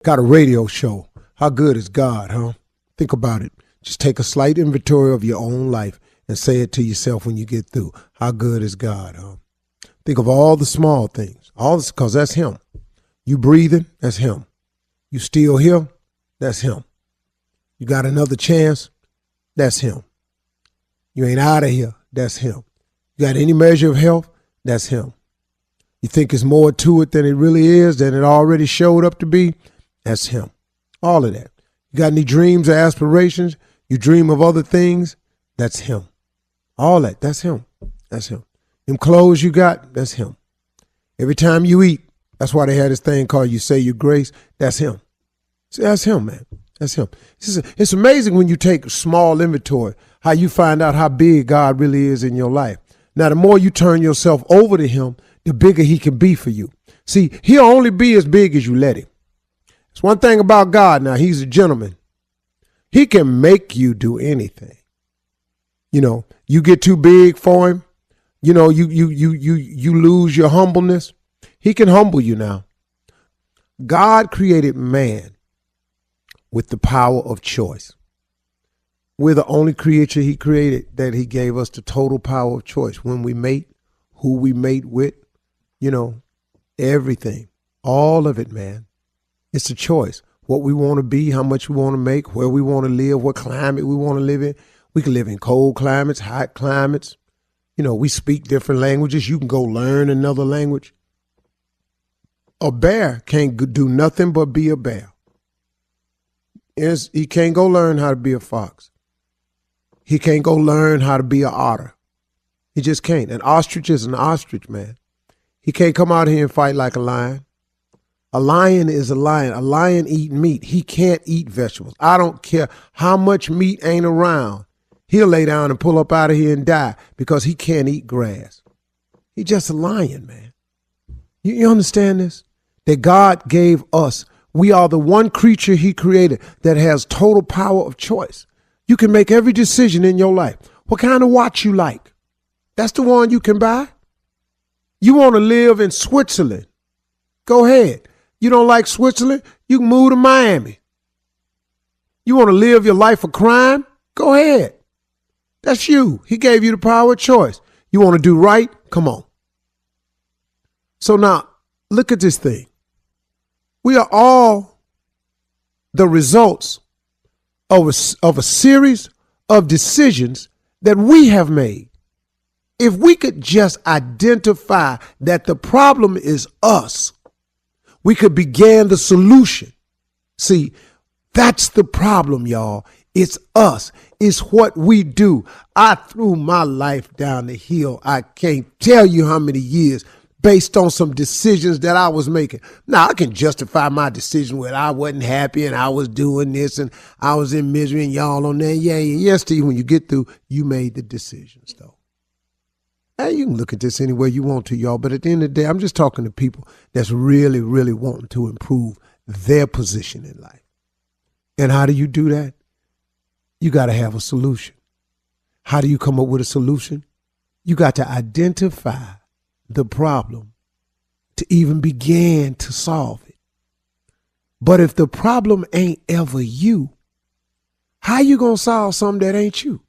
Got a radio show. How good is God, huh? Think about it. Just take a slight inventory of your own life and say it to yourself when you get through. How good is God, huh? Think of all the small things. All this, because that's him. You breathing, that's him. You still here, that's him. You got another chance, that's him. You ain't out of here, that's him. You got any measure of health, that's him. You think it's more to it than it really is, than it already showed up to be, that's him. All of that. You got any dreams or aspirations? You dream of other things? That's him. All that, that's him. That's him. Them clothes you got, that's him. Every time you eat, that's why they had this thing called you say your grace, that's him. See, that's him, man. That's him. It's amazing when you take small inventory, how you find out how big God really is in your life. Now, the more you turn yourself over to him, the bigger he can be for you. See, he'll only be as big as you let him. It's one thing about God now, he's a gentleman. He can make you do anything. You know, you get too big for him. You know, you lose your humbleness. He can humble you now. God created man with the power of choice. We're the only creature he created that he gave us the total power of choice. When we mate, who we mate with, you know, everything, all of it, man. It's a choice. What we want to be, how much we want to make, where we want to live, what climate we want to live in. We can live in cold climates, hot climates. You know, we speak different languages. You can go learn another language. A bear can't do nothing but be a bear. He can't go learn how to be a fox. He can't go learn how to be an otter. He just can't. An ostrich is an ostrich, man. He can't come out here and fight like a lion. A lion is a lion. A lion eat meat. He can't eat vegetables. I don't care how much meat ain't around. He'll lay down and pull up out of here and die because he can't eat grass. He's just a lion, man. You understand this? That God gave us. We are the one creature he created that has total power of choice. You can make every decision in your life. What kind of watch you like? That's the one you can buy. You want to live in Switzerland? Go ahead. You don't like Switzerland? You can move to Miami. You want to live your life of crime? Go ahead. That's you. He gave you the power of choice. You want to do right? Come on. So now, look at this thing. We are all the results of a series of decisions that we have made. If we could just identify that the problem is us, we could begin the solution. See, that's the problem, y'all. It's us. It's what we do. I threw my life down the hill. I can't tell you how many years based on some decisions that I was making. Now, I can justify my decision when I wasn't happy and I was doing this and I was in misery and y'all on there. Yeah, Steve, when you get through, you made the decisions, though. Hey, you can look at this any way you want to, y'all, but at the end of the day, I'm just talking to people that's really, really wanting to improve their position in life. And how do you do that? You got to have a solution. How do you come up with a solution? You got to identify the problem to even begin to solve it. But if the problem ain't ever you, how you going to solve something that ain't you?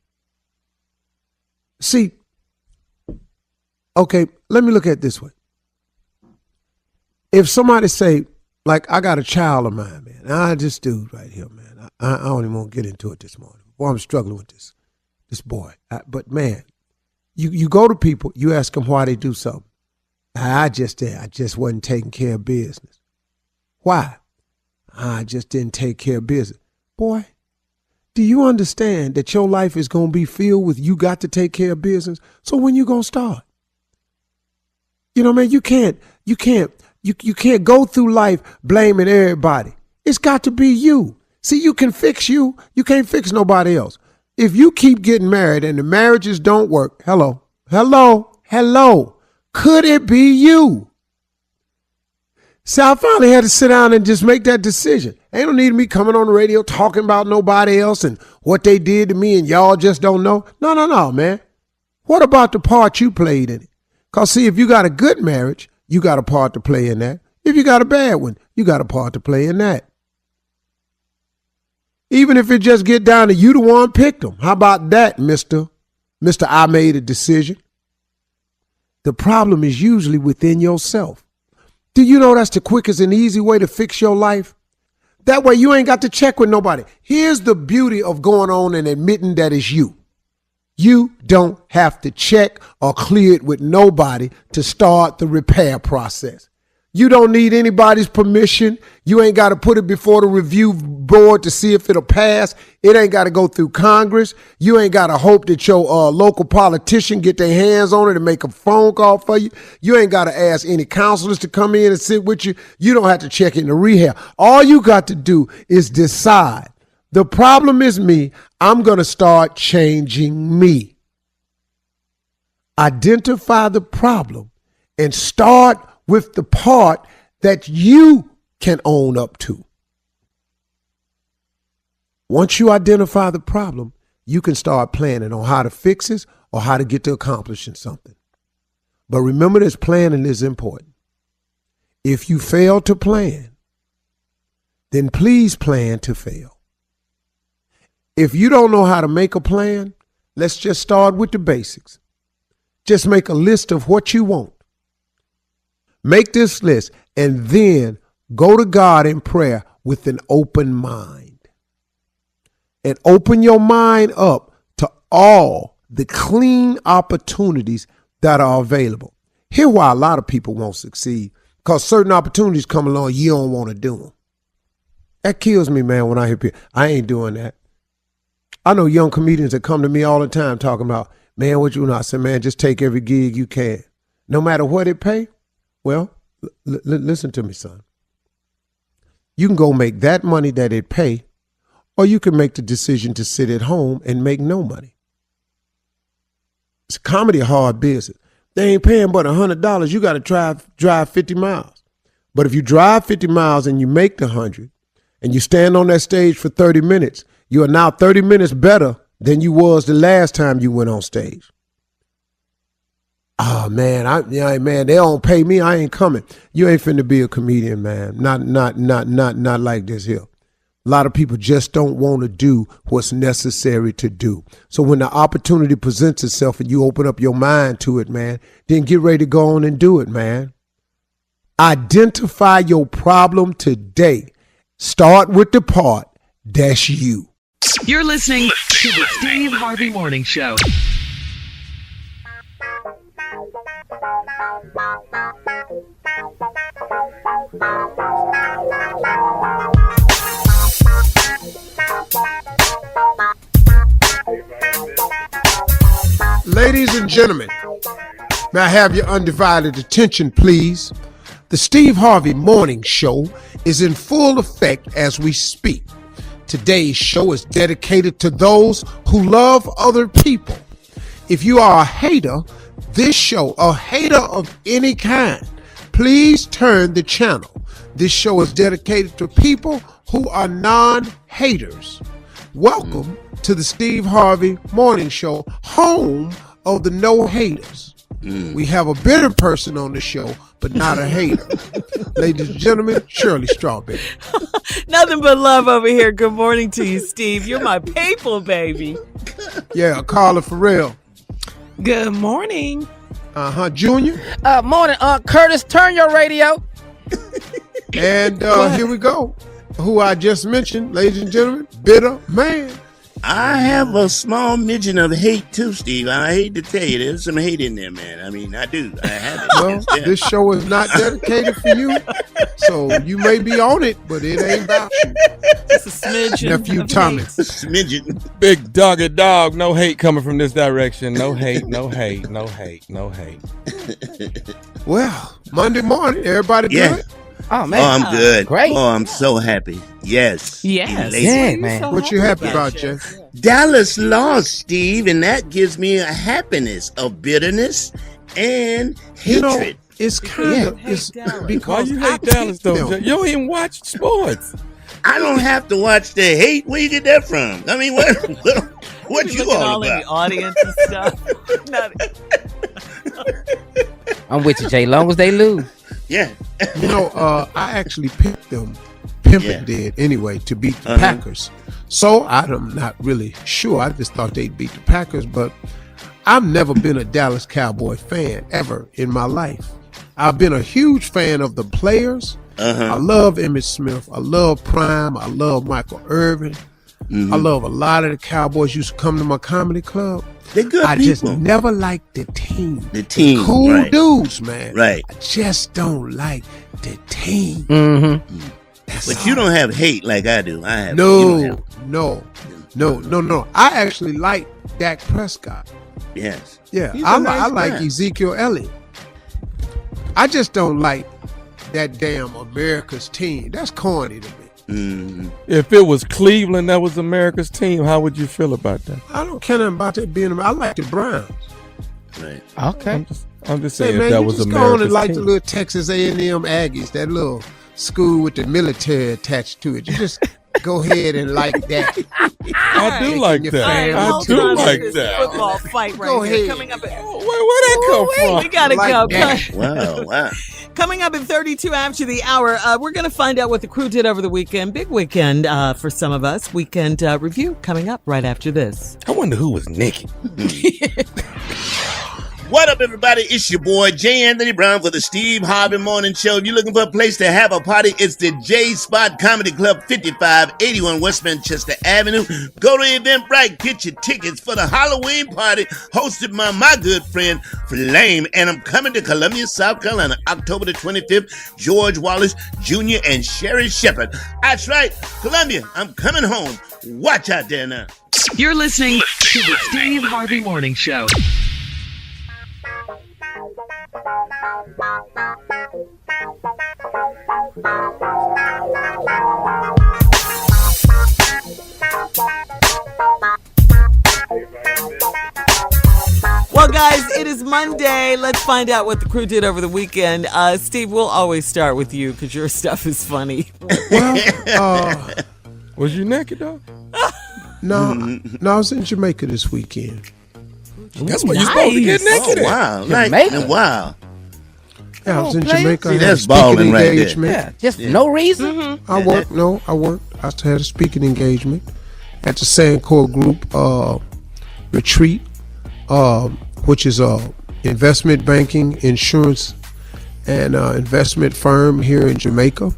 See, okay, let me look at it this way. If somebody say, like, I got a child of mine, man. This dude right here, man. I don't even want to get into it this morning. Boy, I'm struggling with this boy. But, man, you go to people, you ask them why they do something. I just wasn't taking care of business. Why? I just didn't take care of business. Boy, do you understand that your life is going to be filled with you got to take care of business? So when you going to start? You know, man, you can't go through life blaming everybody. It's got to be you. See, you can fix you. You can't fix nobody else. If you keep getting married and the marriages don't work, hello. Could it be you? So I finally had to sit down and just make that decision. Ain't no need of me coming on the radio talking about nobody else and what they did to me and y'all just don't know. No, man. What about the part you played in it? Because, see, if you got a good marriage, you got a part to play in that. If you got a bad one, you got a part to play in that. Even if it just get down to you the one picked them. How about that, Mr. I made a decision? The problem is usually within yourself. Do you know that's the quickest and easy way to fix your life? That way you ain't got to check with nobody. Here's the beauty of going on and admitting that it's you. You don't have to check or clear it with nobody to start the repair process. You don't need anybody's permission. You ain't got to put it before the review board to see if it'll pass. It ain't got to go through Congress. You ain't got to hope that your local politician get their hands on it and make a phone call for you. You ain't got to ask any counselors to come in and sit with you. You don't have to check into rehab. All you got to do is decide. The problem is me. I'm going to start changing me. Identify the problem and start with the part that you can own up to. Once you identify the problem, you can start planning on how to fix it or how to get to accomplishing something. But remember this, planning is important. If you fail to plan, then please plan to fail. If you don't know how to make a plan, let's just start with the basics. Just make a list of what you want. Make this list and then go to God in prayer with an open mind. And open your mind up to all the clean opportunities that are available. Here's why a lot of people won't succeed. Because certain opportunities come along, you don't want to do them. That kills me, man, when I hear people. I ain't doing that. I know young comedians that come to me all the time talking about, man, what you know? I said, man, just take every gig you can. No matter what it pay. Well, listen to me, son. You can go make that money that it pay, or you can make the decision to sit at home and make no money. It's comedy a hard business. They ain't paying but $100. You got to drive 50 miles. But if you drive 50 miles and you make the 100 and you stand on that stage for 30 minutes, you are now 30 minutes better than you was the last time you went on stage. Oh man, man, they don't pay me. I ain't coming. You ain't finna be a comedian, man. Not like this here. A lot of people just don't want to do what's necessary to do. So when the opportunity presents itself and you open up your mind to it, man, then get ready to go on and do it, man. Identify your problem today. Start with the part that's you. You're listening to the Stave Harvey Morning Show. Ladies and gentlemen, may I have your undivided attention, please? The Stave Harvey Morning Show is in full effect as we speak. Today's show is dedicated to those who love other people. If you are a hater, this show, a hater of any kind, please turn the channel. This show is dedicated to people who are non-haters. Welcome to the Stave Harvey Morning Show, home of the no haters. We have a bitter person on the show, but not a hater. Ladies and gentlemen, Shirley Strawberry. Nothing but love over here. Good morning to you, Steve. You're my people, baby. Yeah, Carla Farrell. Good morning. Junior. Morning, Curtis. Turn your radio. And here we go. Who I just mentioned, ladies and gentlemen, Bitter Man. I have a small midget of hate too, Steve. I hate to tell you, there's some hate in there, man. I mean, I do. I have it. Well, this show is not dedicated for you, so you may be on it, but it ain't about you. It's a smidgen. Nephew Tommy. Smidget. Big doggy dog. No hate coming from this direction. No hate, no hate, no hate, no hate. Well, Monday morning, everybody good? Oh, man. Oh, I'm good. Great. Oh, I'm so happy. Yes. Yes. Yeah, man. So What you happy about, Jeff? Dallas lost, Steve, and that gives me a happiness of bitterness and You know, hatred. it's kind of hate Dallas. Why because you I hate Dallas picked though? them. You don't even watch sports. I don't have to watch the hate. Where you get that from? I mean, what you looking all all in about? the audience and stuff. I'm with you, Jay. Long as they lose. Yeah. You know, I actually picked them Pimpin did anyway to beat the Packers. So I'm not really sure. I just thought they'd beat the Packers, but I've never been a Dallas Cowboy fan ever in my life. I've been a huge fan of the players. I love Emmitt Smith. I love Prime. I love Michael Irvin. I love a lot of the Cowboys used to come to my comedy club. They're good I people. just never liked the team. The team, cool right. dudes, man. Right. I just don't like the team. But you don't have hate like I do. I have. No. I actually like Dak Prescott. Yes. Yeah, He's a I nice like guy. Ezekiel Elliott. I just don't like that damn America's team. That's corny to me. If it was Cleveland that was America's team, how would you feel about that? I don't care nothing about that being. I like the Browns. Right. Okay. I'm just Say, saying man, if that you was just go on America's and like team. the little Texas A&M Aggies, that little school with the military attached to it. You just go ahead and like that. I do like your that. family. I Hold do on to like this that. football fight right Go here. ahead. Coming up at, Where'd that come we from? gotta Like go. that. Wow. Coming up in 32 after the hour, we're going to find out what the crew did over the weekend. Big weekend for some of us. Weekend review coming up right after this. I wonder who was naked. What up, everybody? It's your boy, J. Anthony Brown for the Steve Harvey Morning Show. If you're looking for a place to have a party, it's the J Spot Comedy Club, 5581 West Manchester Avenue. Go to Eventbrite, get your tickets for the Halloween party hosted by my good friend, Flame. And I'm coming to Columbia, South Carolina, October the 25th. George Wallace Jr. and Sherry Shepherd. That's right, Columbia, I'm coming home. Watch out there now. You're listening to the Steve Harvey Morning Show. Well, guys, it is Monday. Let's find out what the crew did over the weekend. Steve, we'll always start with you because your stuff is funny. Well, Was you naked, though? no, I was in Jamaica this weekend. That's where you're supposed to get naked Oh, at. wow. Jamaica? Wow. Yeah, I was in player. Jamaica. I See, had a that's speaking balling right there. engagement. Yeah, just no reason. I worked. No, I worked. I had a speaking engagement at the Sandcore Group retreat, which is a investment banking, insurance, and investment firm here in Jamaica.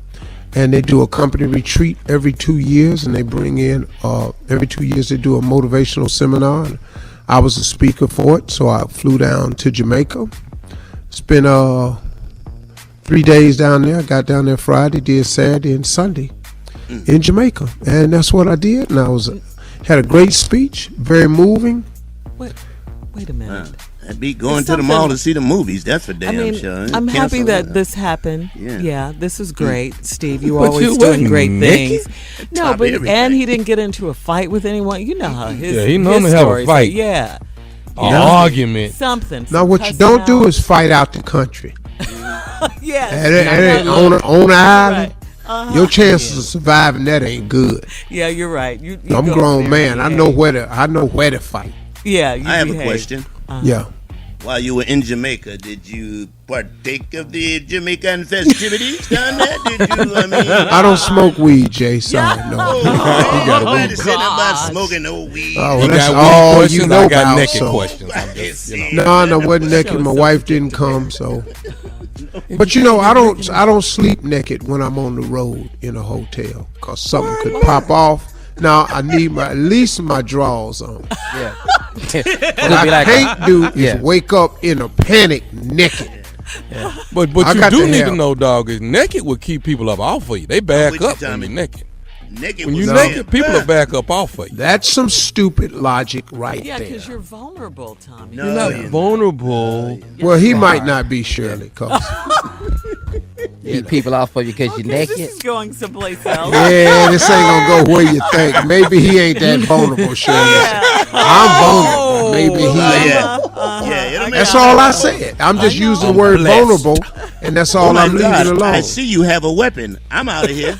And they do a company retreat every 2 years, and they bring in every 2 years they do a motivational seminar. And I was a speaker for it, so I flew down to Jamaica. Spent 3 days down there. I got down there Friday, did Saturday and Sunday in Jamaica, and that's what I did. And I had a great speech, very moving. Wait a minute. That'd be going It's to the mall something- to see the movies. That's for damn I mean, sure. I'm happy Cancel that this happened. Yeah. Yeah, this was great. Steve, you But always you doing wasn't great naked? things. No, Top but everything. and he didn't get into a fight with anyone. You know how his Yeah, he normally his have a stories fight. are. Yeah. An argument. Something. Now, what you don't do is fight out the country. Yes. And on the island, your chances of surviving that ain't good. Yeah, you're right. You I'm a go grown there, man. I behave. know where to fight. Yeah, you I have a behave. question. Yeah. While you were in Jamaica, did you partake of the Jamaican festivities down there? Did you, I don't smoke weed, Jay. Sorry, no. Nobody said nothing about smoking no weed. Oh, You well, that's got all weed questions, you know I got about. naked So. questions. I'm just, No, wasn't naked. My wife didn't come, so. But I don't sleep naked when I'm on the road in a hotel, cause something could pop off. Now I need at least my drawers on. Yeah. What I can't do is wake up in a panic naked. But I you got do to need have- to know, dog, is naked will keep people up off of you. They back with you, up when Tommy. you're naked. Naked When was you're saying, naked, people will back up off of you. That's some stupid logic right Yeah, there. because you're vulnerable, Tommy. No, You're not you're vulnerable. Well, he might not be Shirley, cause Keep people off of you because you're Okay, naked. this is going someplace else. yeah, this ain't gonna go where you think. Maybe he ain't that vulnerable, Shirley. I'm vulnerable. Maybe he ain't. Yeah, it'll make That's all I said. I'm just using the word blessed. vulnerable, and that's all Oh my I'm leaving God, alone. I see you have a weapon. I'm out of here.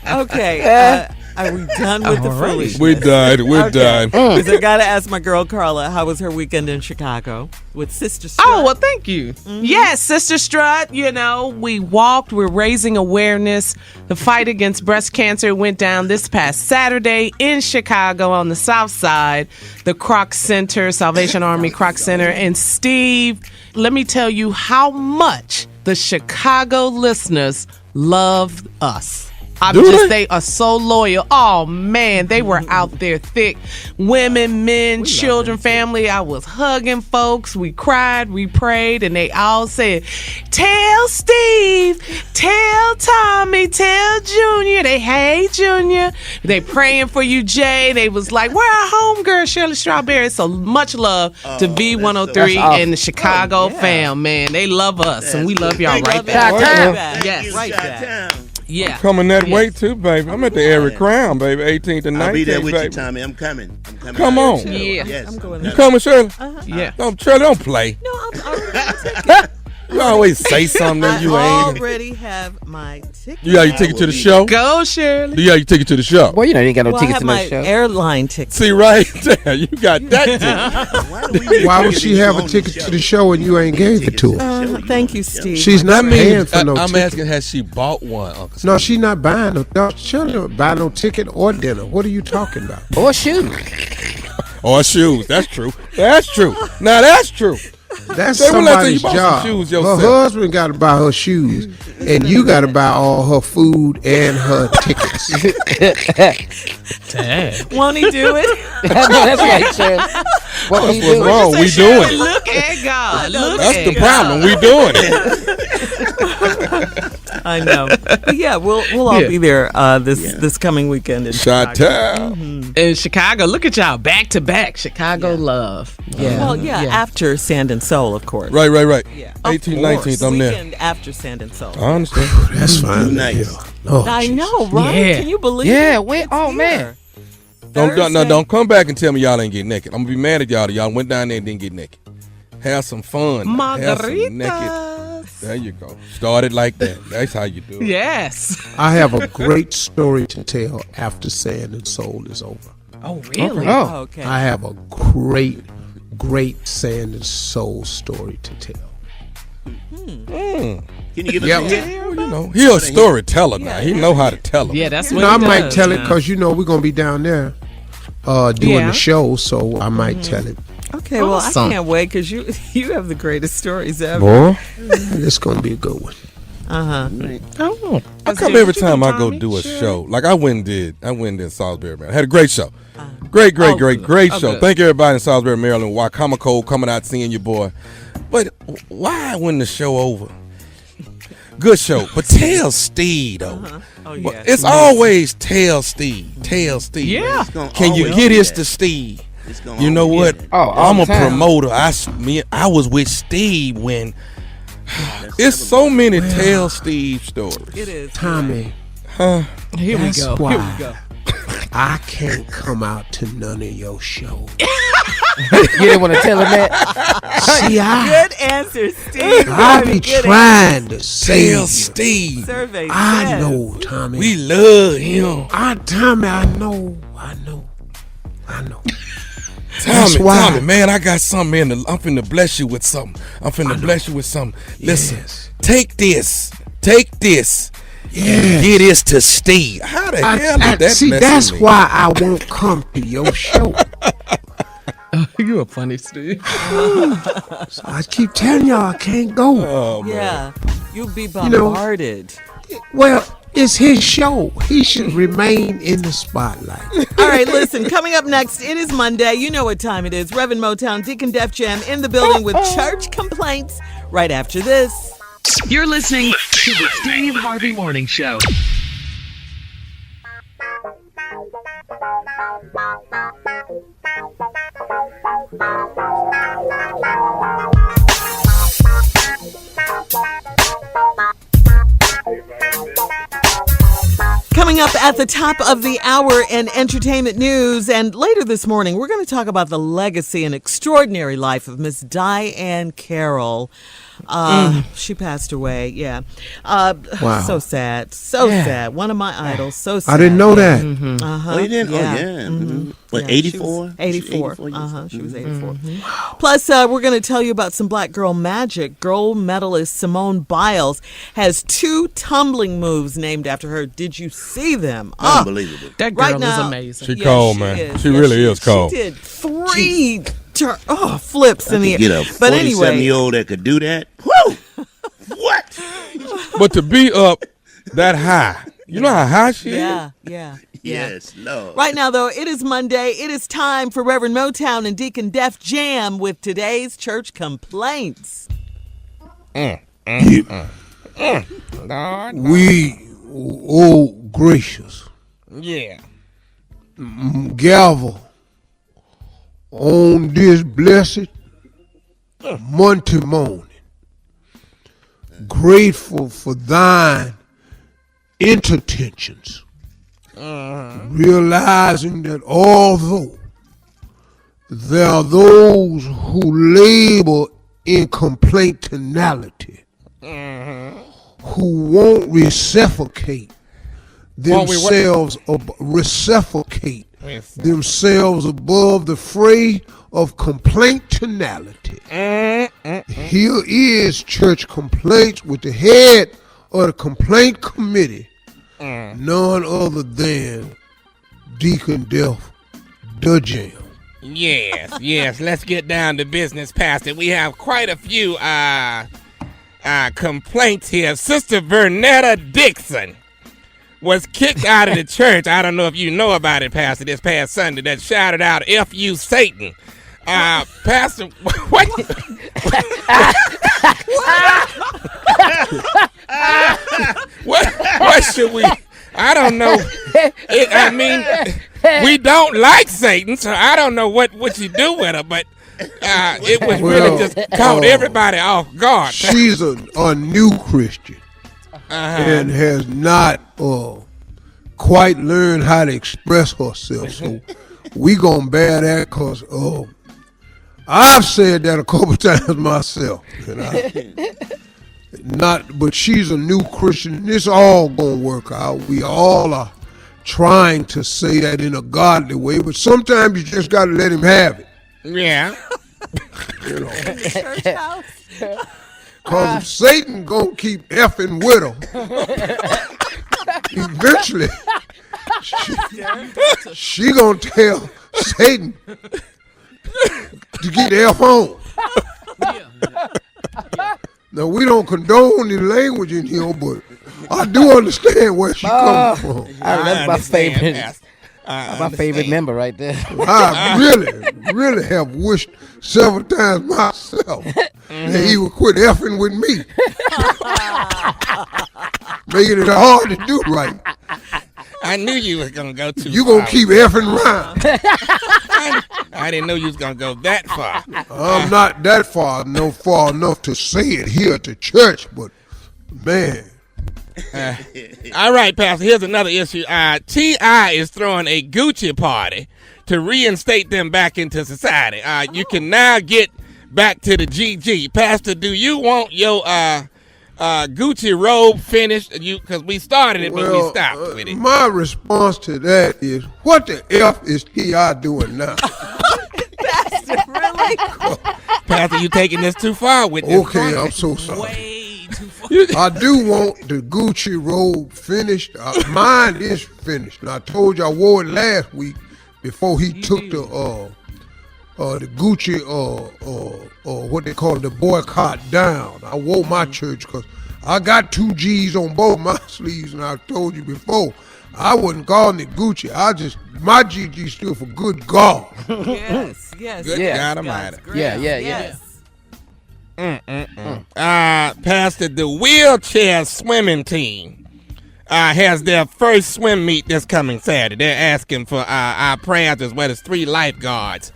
Okay. Are we done with the foolishness? We're done. We're done. Because I got to ask my girl Carla, how was her weekend in Chicago with Sister Strut? Oh, well, thank you. Yes, Sister Strut, we walked. We're raising awareness. The fight against breast cancer went down this past Saturday in Chicago on the South Side, the Kroc Center, Salvation Army Kroc Center. And Steve, let me tell you how much the Chicago listeners love us. They are so loyal. Oh, man, they were out there thick. Women, men, children, family. I was hugging folks. We cried, we prayed, and they all said, tell Steve, tell Tommy, tell Junior. Hey, Junior. They praying for you, Jay. They was like, where our homegirl, Shirley Strawberry. So much love to V103 and the Chicago fam, man. They love us, and we love y'all right there. Yes, right there. Yeah. I'm coming that way too, baby. I'm at the Eric Crown, baby, 18th and 19th. I'll be there with baby. you, Tommy. I'm coming. Come on. Yeah. Yes. I'm going You coming, Shirley? Yeah. Shirley, don't play. No, I'm already You always say something that you I ain't. already have my ticket. You got your ticket to the show? Go, Shirley. You got your ticket to the show? Well, you ain't got no Well, I tickets have to no my show. airline ticket. See right there, you got that ticket. Why would she have a ticket to the show and you ain't gave it to her? Thank you, Steve. She's not paying for no I'm ticket. asking, has she bought one, Uncle? No, she's not buying no. She'll not buy no ticket or dinner. What are you talking about? Or shoes. Or shoes. That's true. That's true. Now that's true. That's Say, well, let's say you somebody's bought some job. shoes Her yourself. husband got to buy her shoes, and you got to buy all her food and her tickets. Won't he do it? That's right, Shirley. What That's we what's do? wrong. We doing it. Look at God. Look That's at the God. problem. We doing it. I know. But yeah, we'll all be there this coming weekend in Shot Chicago. town. In Chicago, look at y'all back to back. Chicago love. Yeah. Well, after Sand and Soul, of course. Right. Yeah. 18th, 19th, I'm there. Weekend after Sand and Soul. I understand. That's fine. Nice. Oh, I know, right? Yeah. Can you believe Yeah, it? when? It's Oh, here. man. Don't come back and tell me y'all ain't get naked. I'm gonna be mad at y'all that y'all went down there and didn't get naked. Have some fun. Have some naked. Margaritas. There you go. Started like that. That's how you do it. Yes. I have a great story to tell after Sand and Soul is over. Oh, really? Oh. Okay. I have a great Sand and Soul story to tell. Can you give us Yep. a hint? Well, you know, he a storyteller now. He know how to tell them. Yeah, that's You what know, I he might does tell it now. because we're gonna be down there doing Yeah. the show, so I might tell it. Okay, well, Awesome. I can't wait because you have the greatest stories ever. Boy, It's gonna be a good one. Uh-huh. Oh. how come every time I go do a show, like I went and did Salisbury, Maryland. Had a great show. Great show. good. Thank everybody in Salisbury, Maryland. Wacomico coming out seeing your boy. But why when the show over? Good show. But tell Steve though. Oh, But yeah. it's always tell Steve. Tell Steve. Yeah. It's gonna Can you always get be this that. to Steve? It's gonna You know always what? be that. Oh, all I'm the a time. promoter. I was with Steve when it's so many tell Steve stories. It is. Tommy, Here we that's go. why Here we go. I can't come out to none of your shows. You didn't want to tell him that? See, Good answer, Steve. I be Good trying to say Tell you. Steve. Survey I says. know, Tommy. We love him. Tommy, I know. Tommy, man, I got something I'm finna bless you with something. Listen, Yes. take this. Yes. Get this to Steve. How the hell did that See, bless that's me? why I won't come to your show. You a funny Steve. So I keep telling y'all I can't go. Oh, man. Yeah. You'll be know- bombarded. Well, it's his show. He should remain in the spotlight. All right, listen, coming up next, it is Monday. You know what time it is. Reverend Motown, Deacon Def Jam in the building with church complaints right after this. You're listening to the Steve Harvey Morning Show. Coming up at the top of the hour in entertainment news, and later this morning, we're going to talk about the legacy and extraordinary life of Miss Diane Carroll. She passed away. Yeah. Wow. So sad. So sad. One of my idols. So sad. I didn't know that. Uh-huh. Oh, you didn't? Yeah. Oh, yeah. Mhm. What, Yeah, 84? 84. She was 84 years She was 84. Plus, we're going to tell you about some black girl magic. Gold medalist Simone Biles has 2 tumbling moves named after her. Did you see them? Unbelievable. That girl Right is now- amazing. She cold, man. She Yeah, really is cold. She did 3 flips in the Get air. a But anyway, 47-year-old that could do that? Woo! What? But to be up that high, you know how high she is? yeah. Yes, Lord. Right now, though, it is Monday. It is time for Reverend Motown and Deacon Def Jam with today's church complaints. Lord, We, oh gracious, yeah. gather on this blessed Monday morning, grateful for thine intertentions, realizing that although there are those who labor in complaintonality, who won't reciprocate themselves themselves above the fray of complaintonality. Here is church complaints with the head of the complaint committee, none other than Deacon Def the Jam. Yes. Let's get down to business, Pastor. We have quite a few complaints here. Sister Vernetta Dixon was kicked out of the church. I don't know if you know about it, Pastor, this past Sunday, that shouted out, F you, Satan. Pastor, what? What should we? I don't know. We don't like Satan, so I don't know what you do with her, but it was really just caught everybody off guard. She's a new Christian and has not quite learned how to express herself. So we gonna bear that because I've said that a couple times myself. But she's a new Christian. It's all gonna work out. We all are trying to say that in a godly way, but sometimes you just gotta let him have it. Yeah. Church house. Cause if Satan gonna keep effing with her, eventually she gonna tell Satan to get the F home. Now we don't condone the language in here, but I do understand where she comes from. That's my favorite. My favorite member right there. I really have wished several times myself that he would quit effing with me. Making it hard to do right. I knew you was gonna go too You far. gonna keep effing around. I didn't know you was gonna go that far. I'm not that far enough to say it here at the church, but man. All right, Pastor, here's another issue. T.I. is throwing a Gucci party to reinstate them back into society. You can now get back to the GG. Pastor, do you want your Gucci robe finished? Because we started it, but we stopped with it. My response to that is, what the F is T.I. doing now? Pastor, really? Pastor, you taking this too far with this. Okay, I'm so sorry. Way too far. I do want the Gucci robe finished. Mine is finished. And I told you I wore it last week before he took the Gucci what they call it, the boycott down. I wore my church because I got 2 G's on both my sleeves, and I told you before I wasn't calling it Gucci. My GG stood for good God. Yes. Good God Almighty. Yeah. Pastor, the wheelchair swimming team has their first swim meet this coming Saturday. They're asking for our prayers as well as 3 lifeguards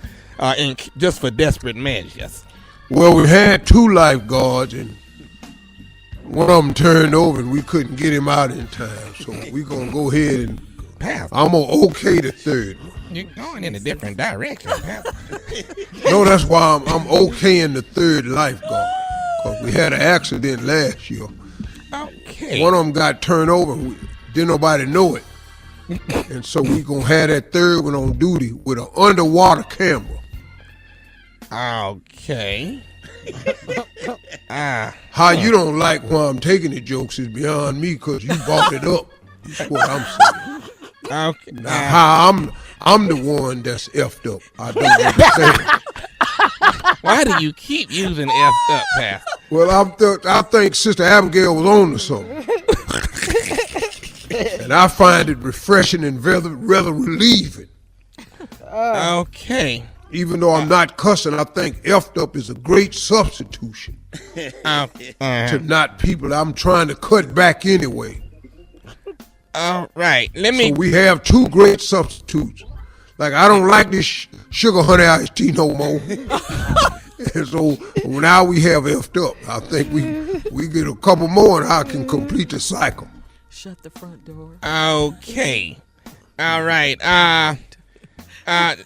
just for desperate measures. Well, we had 2 lifeguards, and one of them turned over, and we couldn't get him out in time. So we're going to go ahead and I'm going to okay the 3rd one. You're going in a different direction, Pastor. No, that's why I'm okaying the 3rd lifeguard. We had an accident last year. Okay. One of them got turned over. Didn't nobody know it. And so we going to have that third one on duty with an underwater camera. Okay. How you don't like why I'm taking the jokes is beyond me because you brought it up. That's what I'm saying. Okay. Now, how I'm the one that's effed up. I don't understand. Why do you keep using effed up, Pastor? Well, I think Sister Abigail was on to something. And I find it refreshing and rather relieving. Okay. Even though I'm not cussing, I think effed up is a great substitution to not people I'm trying to cut back anyway. All right. So we have two great substitutes. Like, I don't like this sugar honey iced tea no more. And so now we have effed up. I think we get a couple more and I can complete the cycle. Shut the front door. Okay. All right.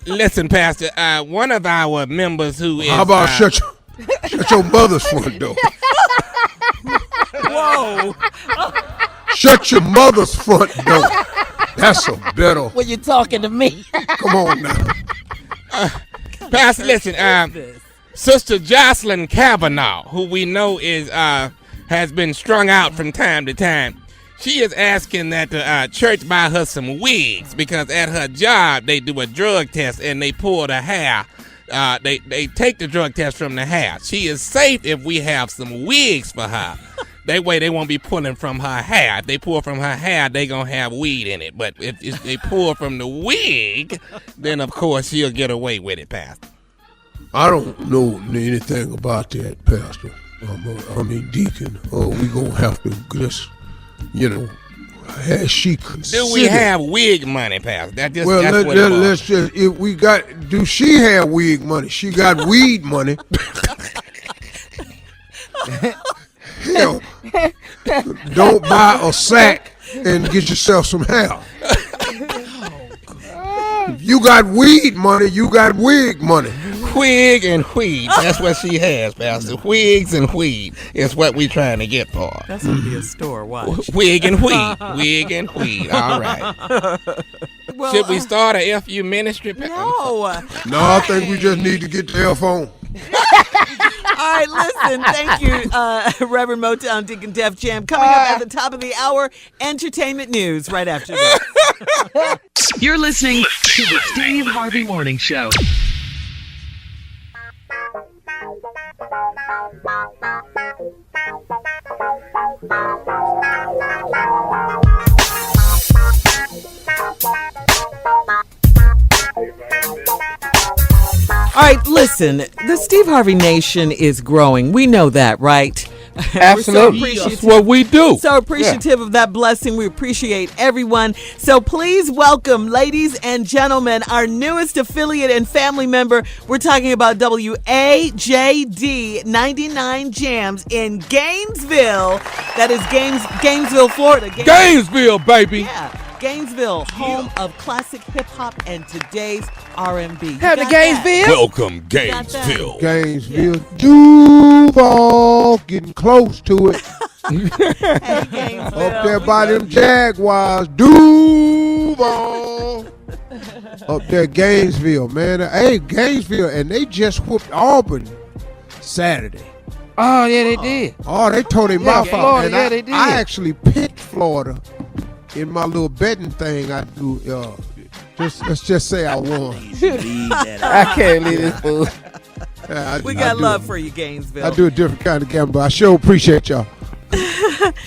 Listen, Pastor. One of our members who is. How about shut your mother's front door? Whoa. Shut your mother's front door. That's a better. When you talking to me. Come on now. Pastor, listen. Sister Jocelyn Kavanaugh, who we know is has been strung out from time to time. She is asking that the church buy her some wigs because at her job they do a drug test and they pull the hair. They take the drug test from the hair. She is safe if we have some wigs for her. That way they won't be pulling from her hair. If they pull from her hair, they gonna have weed in it. But if they pull from the wig, then of course she'll get away with it, Pastor. I don't know anything about that, Pastor. I mean, Deacon. We gonna have to just, has she considered? Do we have wig money, Pastor? That's what let's just, if we got, do she have wig money? She got weed money. Hell, don't buy a sack and get yourself some hair. If you got weed money, you got wig money. Wig and weed. That's what she has, Pastor. Wigs and weed is what we trying to get for her. That's going to be a store. Watch. Wig and weed. Wig and weed. All right. Well, should we start a FU ministry? No. No, I think we just need to get the F on. All right, listen. Thank you, Reverend Motown Deacon Def Jam. Coming up at the top of the hour, entertainment news right after this. You're listening to the Steve Harvey Morning Show. All right, listen, the Steve Harvey Nation is growing. We know that, right? Absolutely. That's what we do. So appreciative of that blessing. We appreciate everyone. So please welcome, ladies and gentlemen, our newest affiliate and family member. We're talking about WAJD 99 Jams in Gainesville. That is Gainesville, Florida. Gainesville, baby. Yeah. Gainesville, home of classic hip-hop and today's R&B. Have the Gainesville? Welcome, Gainesville. Gainesville. Duval, getting close to it. Hey, Gainesville. Up there by them Jaguars. Duval. Up there, Gainesville, man. Hey, Gainesville, and they just whooped Auburn Saturday. Oh, yeah, they did. Oh, they tore their mouth out. Florida, And yeah, they did. I actually picked Florida in my little betting thing I do. Let's just say I won. I can't leave this fool. We got love for you, Gainesville. I do a different kind of gamble, but I sure appreciate y'all.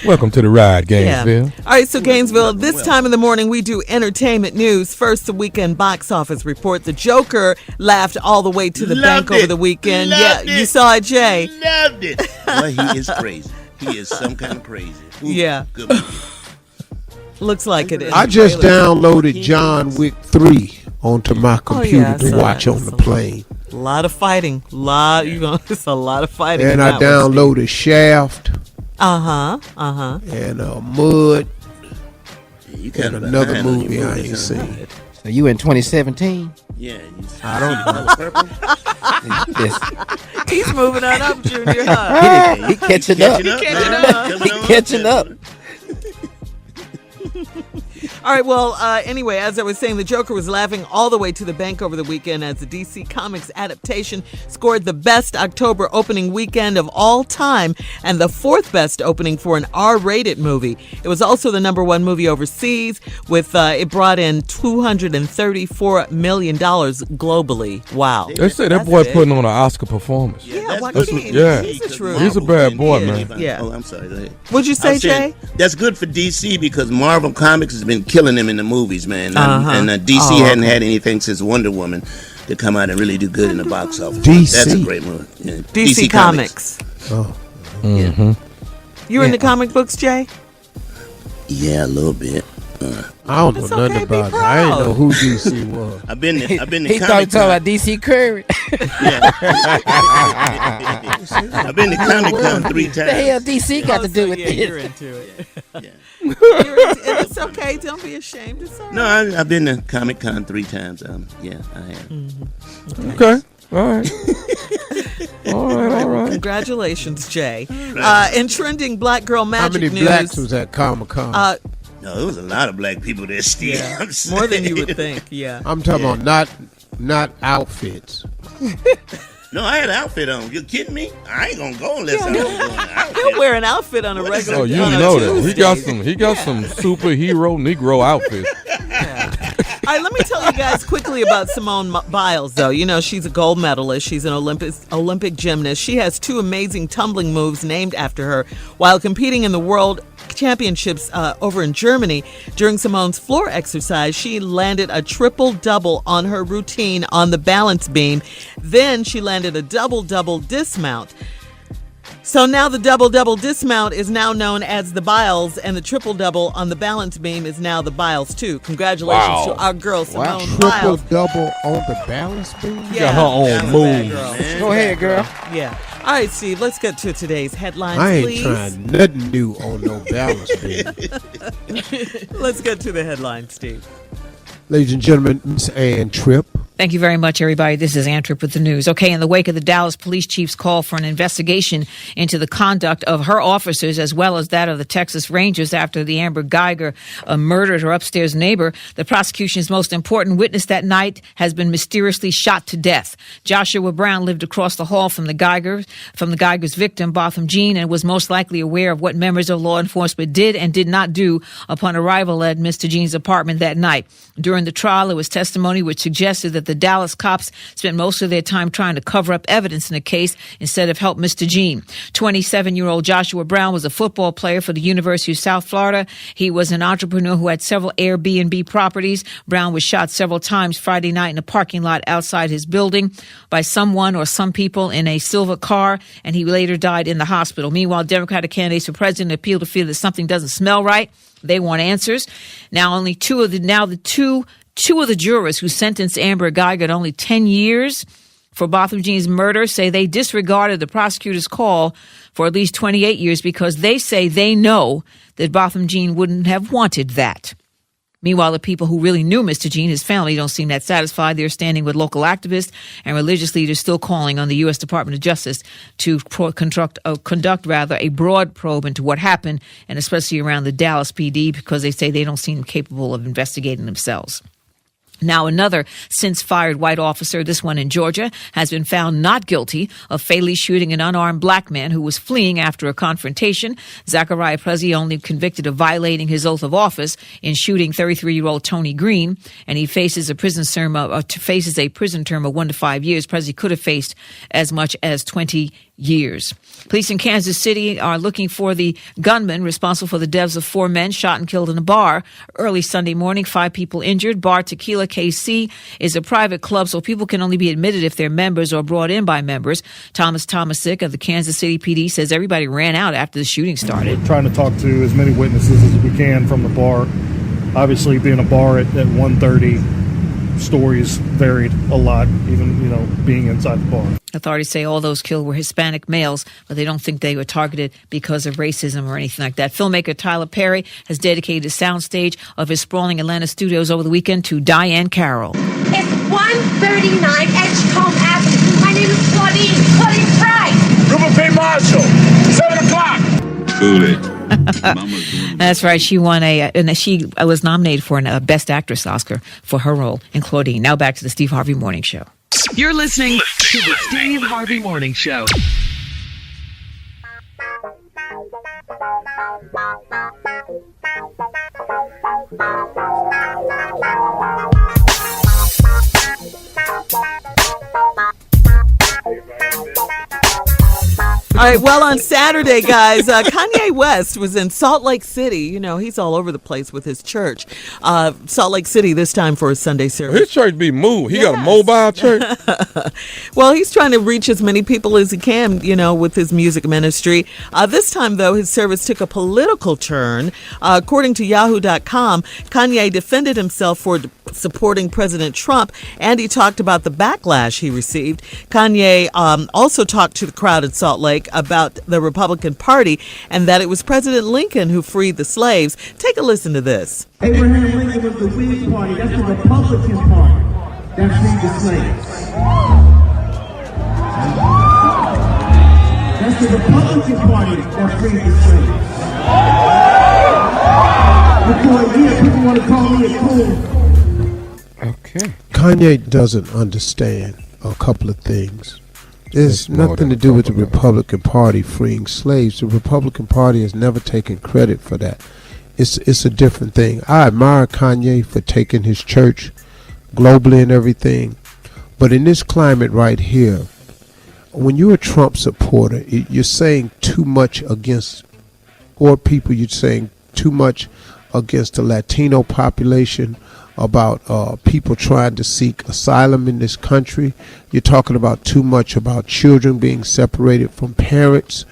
Welcome to the ride, Gainesville. Yeah. All right, so Gainesville, this time in the morning we do entertainment news. First, the weekend box office report. The Joker laughed all the way to the bank over the weekend. Loved Yeah, it. you saw it, Jay. Loved it. Boy, he is crazy. He is some kind of crazy. Ooh, Yeah. Good movie. Looks like it is. I just downloaded John Wick 3 onto my computer I to saw watch that. on the plane. A lot of fighting. It's a lot of fighting. And in I that one. downloaded Shaft and Mud You and another movie I ain't seen. So you in 2017? Yeah. I don't know. Purple? He's moving on up, Junior. Huh? He catching up. He Catching up. All right, well, anyway, as I was saying, the Joker was laughing all the way to the bank over the weekend as the DC Comics adaptation scored the best October opening weekend of all time and the fourth best opening for an R-rated movie. It was also the #1 movie overseas, with it brought in $234 million globally. Wow. They say that boy putting on an Oscar performance. Yeah, He's a bad boy, man. Yeah. Oh, I'm sorry. Go ahead. What'd you say, Jay? That's good for DC because Marvel Comics has been killing them in the movies, man. And DC hadn't had anything since Wonder Woman to come out and really do good in the box office. DC. That's a great movie. Yeah. DC Comics. Oh. Yeah. You in the comic books, Jay? Yeah, a little bit. I don't know It's nothing okay, be about it. I didn't proud. know who DC was. I've been to He Comic thought he talking about DC Curry. I've been to Comic Con 3 times. The hell DC got to do with You're this? into it. Yeah. It's okay. Don't be ashamed. It's all right. No, I've been to Comic Con 3 times. Yeah, I have. Okay. All right. All right. Congratulations, Jay. In trending Black Girl How Magic many news, blacks was at Comic-Con? No, there was a lot of black people there, Steve. yeah, I'm more than you saying. would think. Yeah. I'm talking about not outfits. No, I had an outfit on. You kidding me? I ain't gonna go unless I'm going to outfit. He'll wear an outfit on a What is regular. Oh, you on a know that. Tuesday. He got some superhero Negro outfits. All right, let me tell you guys quickly about Simone Biles, though. You know, she's a gold medalist. She's an Olympic gymnast. She has 2 amazing tumbling moves named after her while competing in the World Championships over in Germany. During Simone's floor exercise, she landed a triple-double on her routine on the balance beam. Then she landed a double-double dismount. So now the double-double dismount is now known as the Biles, and the triple-double on the balance beam is now the Biles, too. Congratulations to our girl, Simone Biles. Triple-double on the balance beam? Yeah. Got her own moves. Go ahead, girl. Yeah. All right, Steve, let's get to today's headlines, I ain't please. trying nothing new on no balance beam. Let's get to the headlines, Steve. Ladies and gentlemen, Miss Ann Tripp. Thank you very much, everybody. This is Ann Tripp with the news. Okay, in the wake of the Dallas police chief's call for an investigation into the conduct of her officers as well as that of the Texas Rangers after the Amber Geiger murdered her upstairs neighbor, the prosecution's most important witness that night has been mysteriously shot to death. Joshua Brown lived across the hall from the Geiger's victim, Botham Jean, and was most likely aware of what members of law enforcement did and did not do upon arrival at Mr. Jean's apartment that night. During the trial, there was testimony which suggested that the Dallas cops spent most of their time trying to cover up evidence in the case instead of help Mr. Jean. 27-year-old Joshua Brown was a football player for the University of South Florida. He was an entrepreneur who had several Airbnb properties. Brown was shot several times Friday night in a parking lot outside his building by someone or some people in a silver car, and he later died in the hospital. Meanwhile, Democratic candidates for president appeal to feel that something doesn't smell right. They want answers. Now, only two of the jurors who sentenced Amber Geiger to only 10 years for Botham Jean's murder say they disregarded the prosecutor's call for at least 28 years because they say they know that Botham Jean wouldn't have wanted that. Meanwhile, the people who really knew Mr. Jean, his family, don't seem that satisfied. They're standing with local activists and religious leaders still calling on the U.S. Department of Justice to conduct a broad probe into what happened, and especially around the Dallas PD, because they say they don't seem capable of investigating themselves. Now, another since-fired white officer, this one in Georgia, has been found not guilty of fatally shooting an unarmed black man who was fleeing after a confrontation. Zachariah Prezi only convicted of violating his oath of office in shooting 33-year-old Tony Green, and he faces a prison term of 1 to 5 years. Prezi could have faced as much as 20 years. Police in Kansas City are looking for the gunman responsible for the deaths of 4 men shot and killed in a bar early Sunday morning. 5 people injured. Bar Tequila KC is a private club, so people can only be admitted if they're members or brought in by members. Thomas Tomasic of the Kansas City PD says everybody ran out after the shooting started. We're trying to talk to as many witnesses as we can from the bar. Obviously, being a bar at 1:30, stories varied a lot, even, being inside the bar. Authorities say all those killed were Hispanic males, but they don't think they were targeted because of racism or anything like that. Filmmaker Tyler Perry has dedicated the soundstage of his sprawling Atlanta studios over the weekend to Diane Carroll. It's 139 Edgecombe Avenue. My name What is right? Rupert P. Marshall, 7 o'clock. That's right. She won and she was nominated for a Best Actress Oscar for her role in Claudine. Now back to the Steve Harvey Morning Show. You're listening to the Steve Harvey Morning Show. All right, well, on Saturday, guys, Kanye West was in Salt Lake City. You know, he's all over the place with his church. Salt Lake City this time for his Sunday service. His church be moved. He got a mobile church. Well, he's trying to reach as many people as he can, you know, with his music ministry. This time, though, his service took a political turn. According to Yahoo.com, Kanye defended himself for supporting President Trump, and he talked about the backlash he received. Kanye also talked to the crowd in Salt Lake about the Republican Party and that it was President Lincoln who freed the slaves. Take a listen to this. Abraham Lincoln was the Whig Party. That's the Republican Party that freed the slaves. That's the Republican Party that freed the slaves. People want to call me a fool. Okay. Kanye doesn't understand a couple of things. There's nothing to do with the Republican Party freeing slaves. The Republican Party has never taken credit for that. It's a different thing. I admire Kanye for taking his church globally and everything. But in this climate right here, when you're a Trump supporter, you're saying too much against, or people, you're saying too much against the Latino population, about people trying to seek asylum in this country. You're talking about too much about children being separated from parents.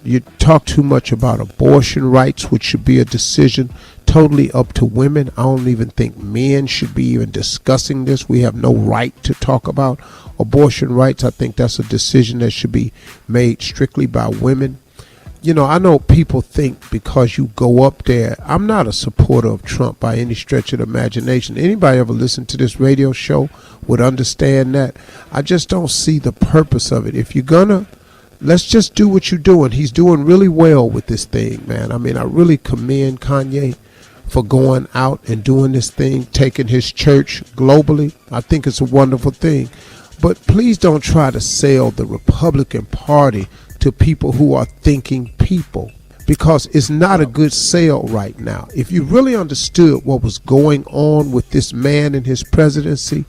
You talk too much about abortion rights, which should be a decision totally up to women. I don't even think men should be even discussing this. We have no right to talk about abortion rights. I think that's a decision that should be made strictly by women. You know, I know people think because you go up there, I'm not a supporter of Trump by any stretch of the imagination. Anybody ever listen to this radio show would understand that. I just don't see the purpose of it. If you're gonna, let's just do what you're doing. He's doing really well with this thing, man. I mean, I really commend Kanye for going out and doing this thing, taking his church globally. I think it's a wonderful thing. But please don't try to sell the Republican Party to people who are thinking people, because it's not a good sale right now. If you really understood what was going on with this man and his presidency,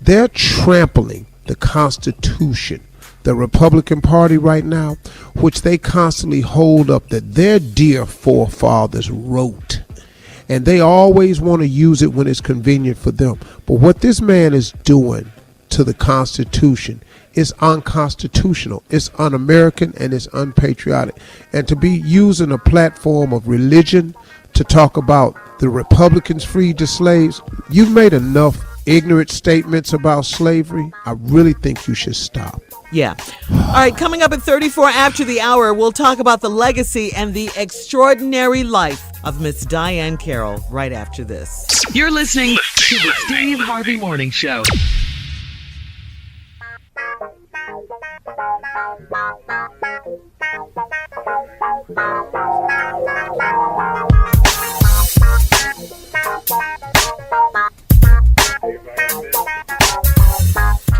they're trampling the Constitution, the Republican Party right now, which they constantly hold up that their dear forefathers wrote. And they always want to use it when it's convenient for them. But what this man is doing to the Constitution is unconstitutional, it's un-American, and it's unpatriotic. And to be using a platform of religion to talk about the Republicans freed the slaves, you've made enough ignorant statements about slavery. I really think you should stop. Yeah. All right, coming up at 34 after the hour, we'll talk about the legacy and the extraordinary life of Miss Diane Carroll right after this. You're listening to the Steve Harvey Morning Show.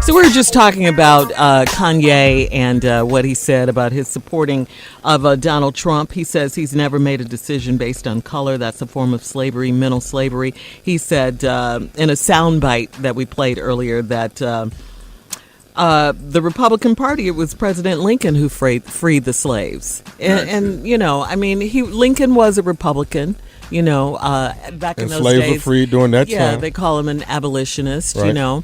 So we were just talking about Kanye and what he said about his supporting of Donald Trump. He says he's never made a decision based on color. That's a form of slavery, mental slavery. He said in a soundbite that we played earlier that the Republican Party, it was President Lincoln who freed the slaves. And you know, I mean, Lincoln was a Republican. You know, back in those days. And slaves were freed during that time. Yeah, they call him an abolitionist, right. You know.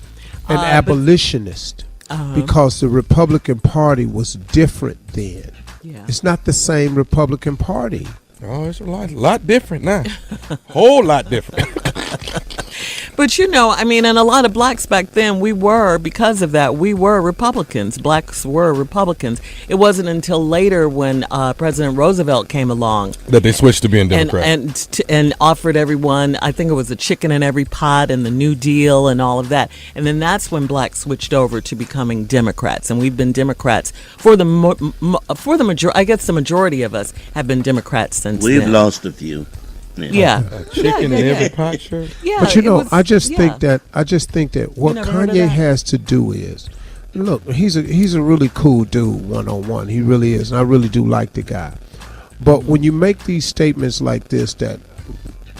An abolitionist, because the Republican Party was different then. Yeah. It's not the same Republican Party. Oh, it's a lot different now. Whole lot different. But I mean, and a lot of blacks back then, because of that, we were Republicans. Blacks were Republicans. It wasn't until later when President Roosevelt came along that they switched to being Democrat. And offered everyone, I think it was a chicken in every pot and the New Deal and all of that. And then that's when blacks switched over to becoming Democrats. And we've been Democrats for the majority. I guess the majority of us have been Democrats since then. We've lost a few. Yeah. Chicken in every pot, sure. Yeah, but I just think that what Kanye has to do is, look, he's a really cool dude one-on-one. He really is, and I really do like the guy. But when you make these statements like this, that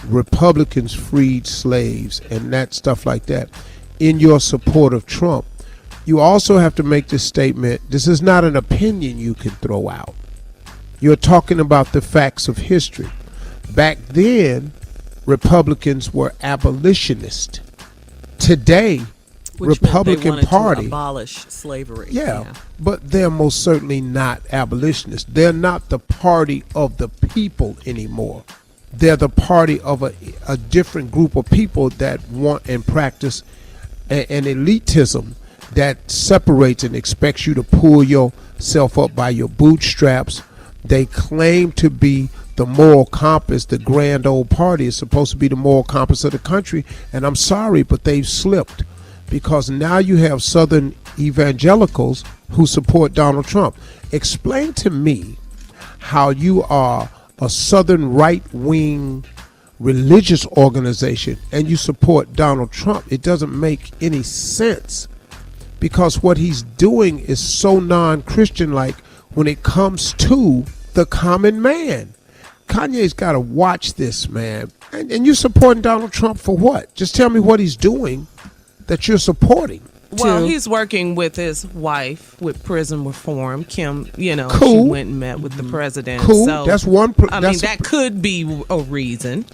Republicans freed slaves and that stuff like that, in your support of Trump, you also have to make this statement. This is not an opinion you can throw out. You're talking about the facts of history. Back then, Republicans were abolitionists. Today, Which Republican meant they wanted Party to abolish slavery. Yeah, but they're most certainly not abolitionists. They're not the party of the people anymore. They're the party of a different group of people that want and practice an elitism that separates and expects you to pull yourself up by your bootstraps. They claim to be the moral compass. The grand old party is supposed to be the moral compass of the country, and I'm sorry, but they've slipped, because now you have Southern evangelicals who support Donald Trump. Explain to me how you are a Southern right-wing religious organization and you support Donald Trump. It doesn't make any sense, because what he's doing is so non-Christian-like when it comes to the common man. Kanye's got to watch this, man. And you're supporting Donald Trump for what? Just tell me what he's doing that you're supporting. Well, he's working with his wife with prison reform. Kim, Cool. She went and met with the president. Cool. So, That's one. that could be a reason.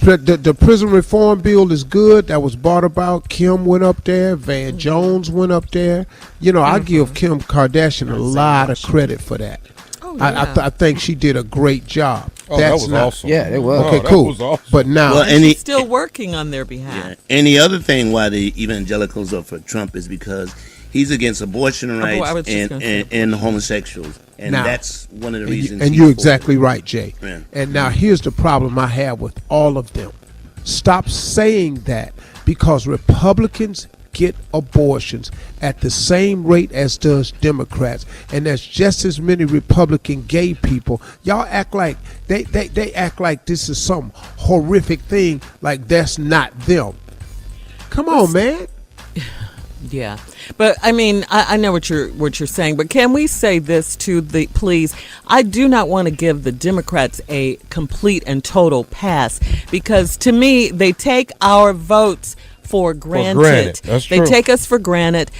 The prison reform bill is good. That was brought about. Kim went up there. Van Jones went up there. I give Kim Kardashian a lot of credit for that. I think she did a great job. Oh, that was awesome. Yeah, it was. Okay, cool. Was awesome. But now, he's still working on their behalf. Yeah. And the other thing why the evangelicals are for Trump is because he's against abortion rights and homosexuals. And now, that's one of the reasons. And you're exactly right, Jay. Yeah. And now here's the problem I have with all of them. Stop saying that, because Republicans get abortions at the same rate as does Democrats, and there's just as many Republican gay people. Y'all act like they act like this is some horrific thing, like that's not them. Come on, man. Yeah, but I mean, I know what you're saying, but can we say this to please? I do not want to give the Democrats a complete and total pass, because to me, they take our votes for granted. That's they true. take us for granted,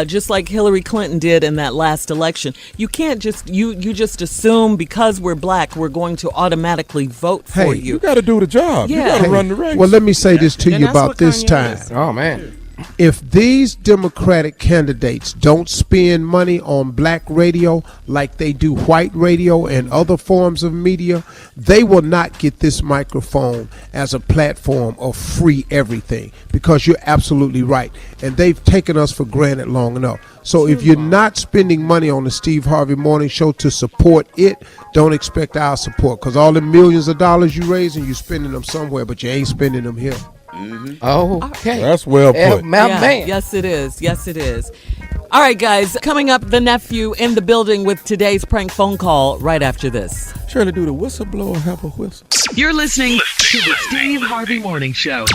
just like Hillary Clinton did in that last election. You can't just you just assume because we're black we're going to automatically vote for you. You got to do the job. Yeah. You got to run the race. Well, let me say this to you about this Kanye time. is. Oh, man. If these Democratic candidates don't spend money on black radio like they do white radio and other forms of media, they will not get this microphone as a platform of free everything, because you're absolutely right. And they've taken us for granted long enough. So if you're not spending money on the Steve Harvey Morning Show to support it, don't expect our support, because all the millions of dollars you raising, you're spending them somewhere, but you ain't spending them here. Mm-hmm. Oh, okay. That's well put. Man. Yes, it is. Yes, it is. All right, guys. Coming up, the nephew in the building with today's prank phone call right after this. Shirley, do the whistleblower have a whistle? You're listening to the Steve Harvey Morning Show.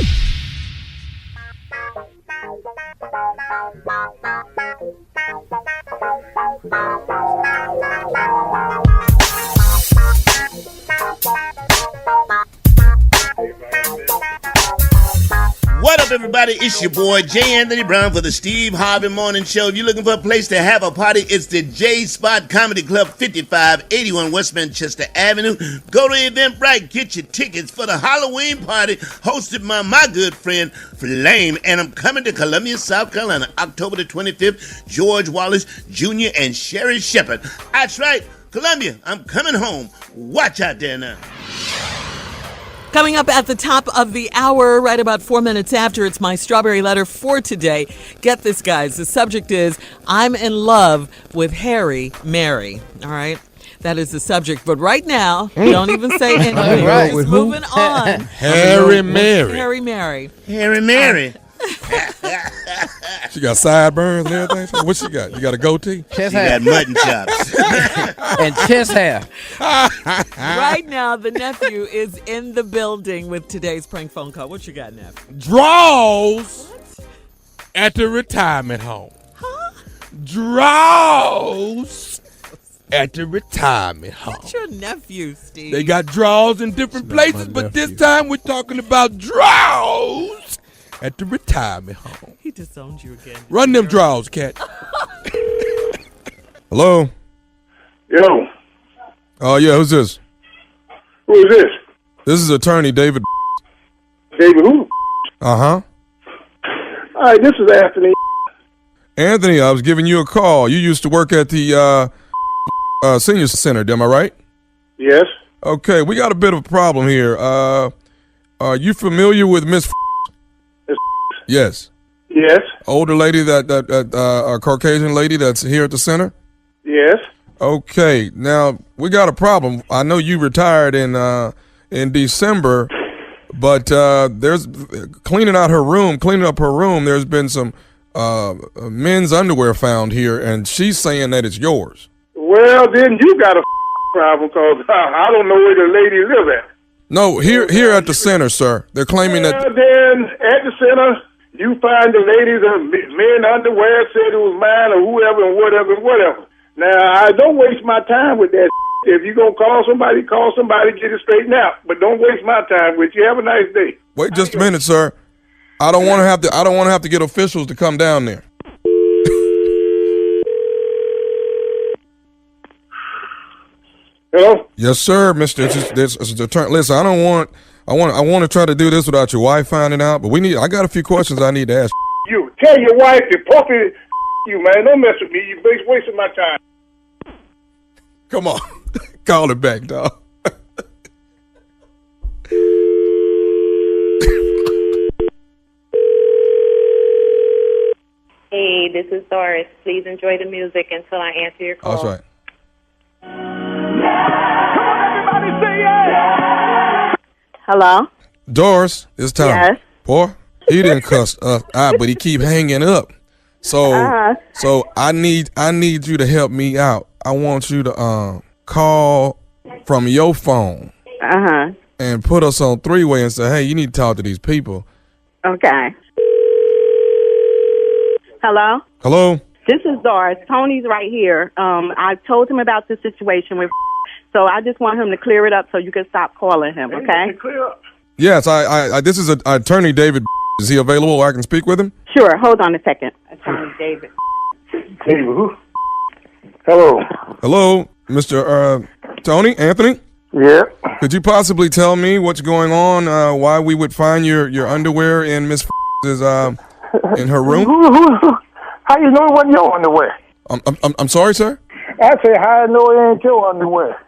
What up, everybody? It's your boy, J. Anthony Brown, for the Steve Harvey Morning Show. If you're looking for a place to have a party, it's the J Spot Comedy Club, 5581 West Manchester Avenue. Go to Eventbrite, get your tickets for the Halloween party hosted by my good friend, Flame. And I'm coming to Columbia, South Carolina, October the 25th. George Wallace Jr. and Sherry Shepherd. That's right, Columbia, I'm coming home. Watch out there now. Coming up at the top of the hour, right about 4 minutes after, it's my strawberry letter for today. Get this, guys. The subject is, I'm in love with Harry Mary. All right? That is the subject. But right now, don't even say anything. Right. Just moving on. Harry Mary. Harry Mary. Harry Mary. She got sideburns and everything. What she got? You got a goatee? Chest She hair. got mutton chops. And chest hair. Right now, the nephew is in the building with today's prank phone call. What you got, nephew? Draws at the retirement home. Draws at the retirement home. What's your nephew, Steve? They got draws in different places, but this time we're talking about draws at the retirement home. He disowned you again. Run them draws, cat. Hello? Yo, Oh, yeah, who's this? who is this? This is attorney David. David who? Uh-huh. All right, this is Anthony. Anthony, I was giving you a call. You used to work at the senior center, am I right? Yes. Okay, we got a bit of a problem here. Are you familiar with Miss Miss Yes. Yes. Older lady a Caucasian lady that's here at the center? Yes. Okay, now we got a problem. I know you retired in December, but there's cleaning up her room. There's been some men's underwear found here, and she's saying that it's yours. Well, then you got a problem because I don't know where the lady live at. No, here at the center, sir. They're claiming Well, that. then at the center, you find the ladies and men underwear said it was mine or whoever and whatever. Now, I don't waste my time with that. If you're going to call somebody, get it straightened out. But don't waste my time with you. Have a nice day. Wait just a minute, sir. I don't want to have to get officials to come down there. Hello? Yes, sir, Mister. This is the turn. Listen, I want to try to do this without your wife finding out. But I got a few questions I need to ask. You tell your wife to puppy you, man. Don't mess with me. You're wasting my time. Come on, call it back, dog. Hey, this is Doris. Please enjoy the music until I answer your call. That's right. Hello? Doris, it's Tom. Yes. Boy, he didn't cuss us out, but he keep hanging up. So, so I need you to help me out. I want you to call from your phone. And put us on three-way and say, hey, you need to talk to these people. Okay. Hello? Hello? This is Doris. Tony's right here. I told him about the situation with so I just want him to clear it up so you can stop calling him, okay? Clear up. Yes, I this is attorney David. Is he available? I can speak with him? Sure. Hold on a second. Attorney David. David who? Hello. Hello, Mr. Tony, Anthony? Yeah. Could you possibly tell me what's going on, why we would find your underwear in Miss in her room? How you know it wasn't your underwear? I'm sorry, sir? I say, how I know it ain't your underwear?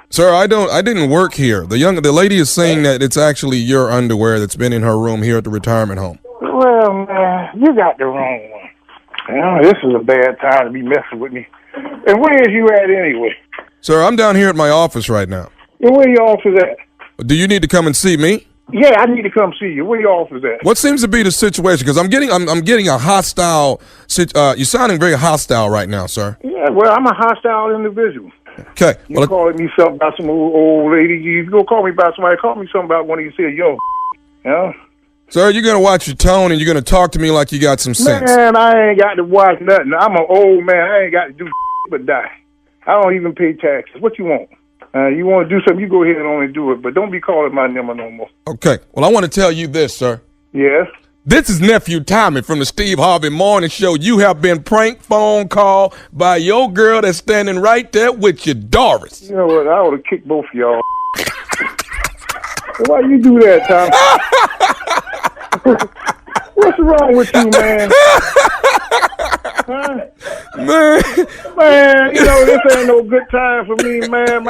Sir, I didn't work here. The lady is saying that it's actually your underwear that's been in her room here at the retirement home. Well, man, you got the wrong one. This is a bad time to be messing with me. And where is you at anyway? Sir, I'm down here at my office right now. And where your office at? Do you need to come and see me? Yeah, I need to come see you. Where your office at? What seems to be the situation? Because I'm getting a hostile. You're sounding very hostile right now, sir. Yeah, well, I'm a hostile individual. Okay. You calling me something about some old lady? You go call me about somebody. Call me something about one of you say, yo, yeah. Sir, you're gonna watch your tone and you're gonna talk to me like you got some sense. Man, I ain't got to watch nothing. I'm an old man. I ain't got to do but die. I don't even pay taxes. What you want? You want to do something, you go ahead and only do it. But don't be calling my number no more. Okay. Well, I want to tell you this, sir. Yes? This is Nephew Tommy from the Steve Harvey Morning Show. You have been prank phone called by your girl that's standing right there with you, Doris. You know what? I ought to kick both of y'all. Why you do that, Tom? What's wrong with you, man? Huh? Man, you know, this ain't no good time for me, man.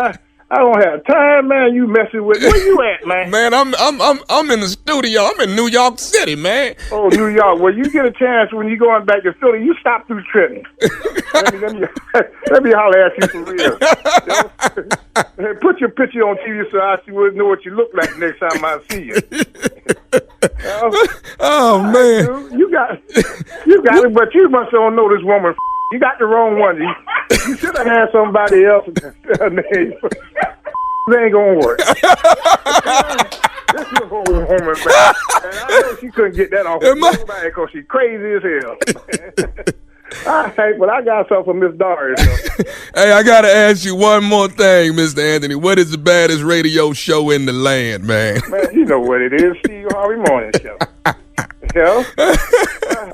I don't have time, man. You messing with where you at, man? Man, I'm in the studio. I'm in New York City, man. Oh, New York. Well, you get a chance when you going back to Philly. You stop through Trenton. let me holler at you for real. Put your picture on TV so I would know what you look like next time I see you. Oh man, you got it, but you must don't know this woman. You got the wrong one. You should have had somebody else. It ain't gonna work. This is a whole woman, man. And I know she couldn't get that off nobody because she's crazy as hell. All right, but I got something for Miss Doris. Hey, I gotta ask you one more thing, Mr. Anthony. What is the baddest radio show in the land, man? Man, you know what it is, Steve Harvey Morning Show. Yo?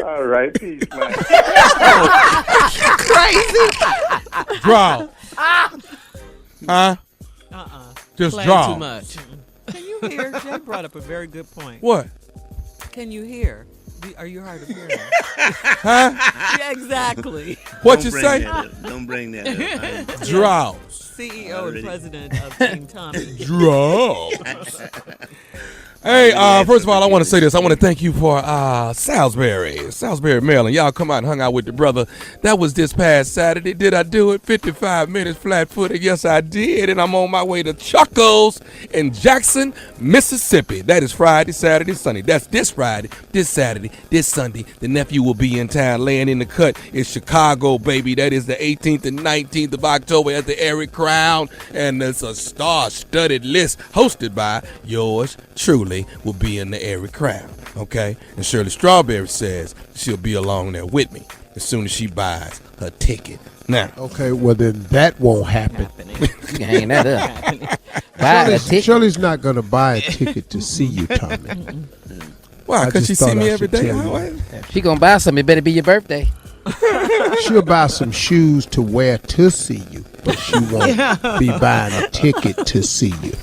All right, peace, man. Crazy. Draw. Huh? Just Playing draw. too much. Can you hear? Jay brought up a very good point. What? Can you hear? Are you hard of hearing? Huh? Yeah, exactly. What you say? Don't bring that up. Draw. CEO and president of Team Tommy. Draw. Hey, first of all, I want to say this. I want to thank you for Salisbury, Maryland. Y'all come out and hung out with the brother. That was this past Saturday. Did I do it? 55 minutes flat-footed. Yes, I did. And I'm on my way to Chuckles in Jackson, Mississippi. That is Friday, Saturday, Sunday. That's this Friday, this Saturday, this Sunday. The nephew will be in town laying in the cut. It's Chicago, baby. That is the 18th and 19th of October at the Eric Crown. And it's a star-studded list hosted by yours truly. Will be in the Eric Crown, okay? And Shirley Strawberry says she'll be along there with me as soon as she buys her ticket. Now, okay, well then that won't happen. You can hang that up. Buy a ticket. Shirley's not gonna buy a ticket to see you, Tommy. Why? Because she see me every day. If she gonna buy something, it better be your birthday. She'll buy some shoes to wear to see you, but she won't be buying a ticket to see you.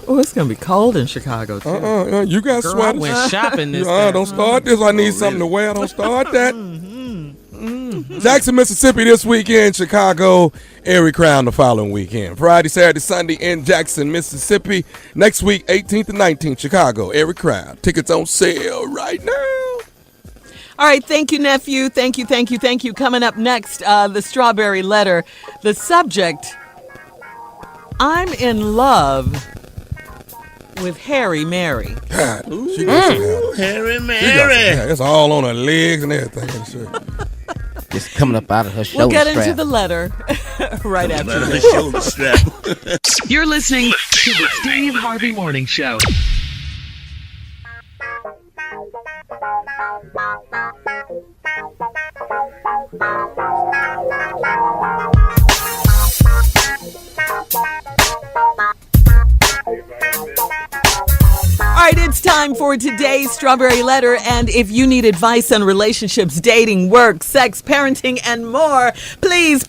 Oh, it's gonna be cold in Chicago too. You got Girl, sweaters. I went shopping this Don't start this. I need something to wear. Don't start that. Jackson, Mississippi this weekend. Chicago, Eric Crown the following weekend. Friday, Saturday, Sunday in Jackson, Mississippi. Next week, 18th and 19th, Chicago, Eric Crown. Tickets on sale right now. All right, thank you, nephew. Thank you. Coming up next, the Strawberry Letter. The subject, I'm in love with Harry Mary. God, she got some hair. Harry Mary. It's all on her legs and everything. It's coming up out of her shoulder We'll get strap. into the letter right after The this. shoulder strap. You're listening to the Steve Harvey Morning Show. All right, it's time for today's Strawberry Letter. And if you need advice on relationships, dating, work, sex, parenting, and more, please,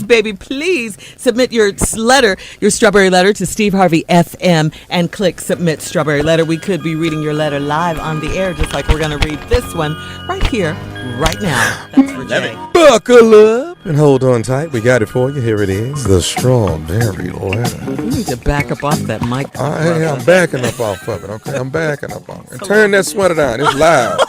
baby, please submit your letter, your Strawberry Letter to Steve Harvey FM and click Submit Strawberry Letter. We could be reading your letter live on the air, just like we're going to read this one right here, right now. That's for Jay. Buckle up and hold on tight. We got it for you. Here it is. The Strawberry Letter. You need to back up off that mic. I'm backing up off of it, okay? I'm backing up off it. Turn that sweater down. It's loud.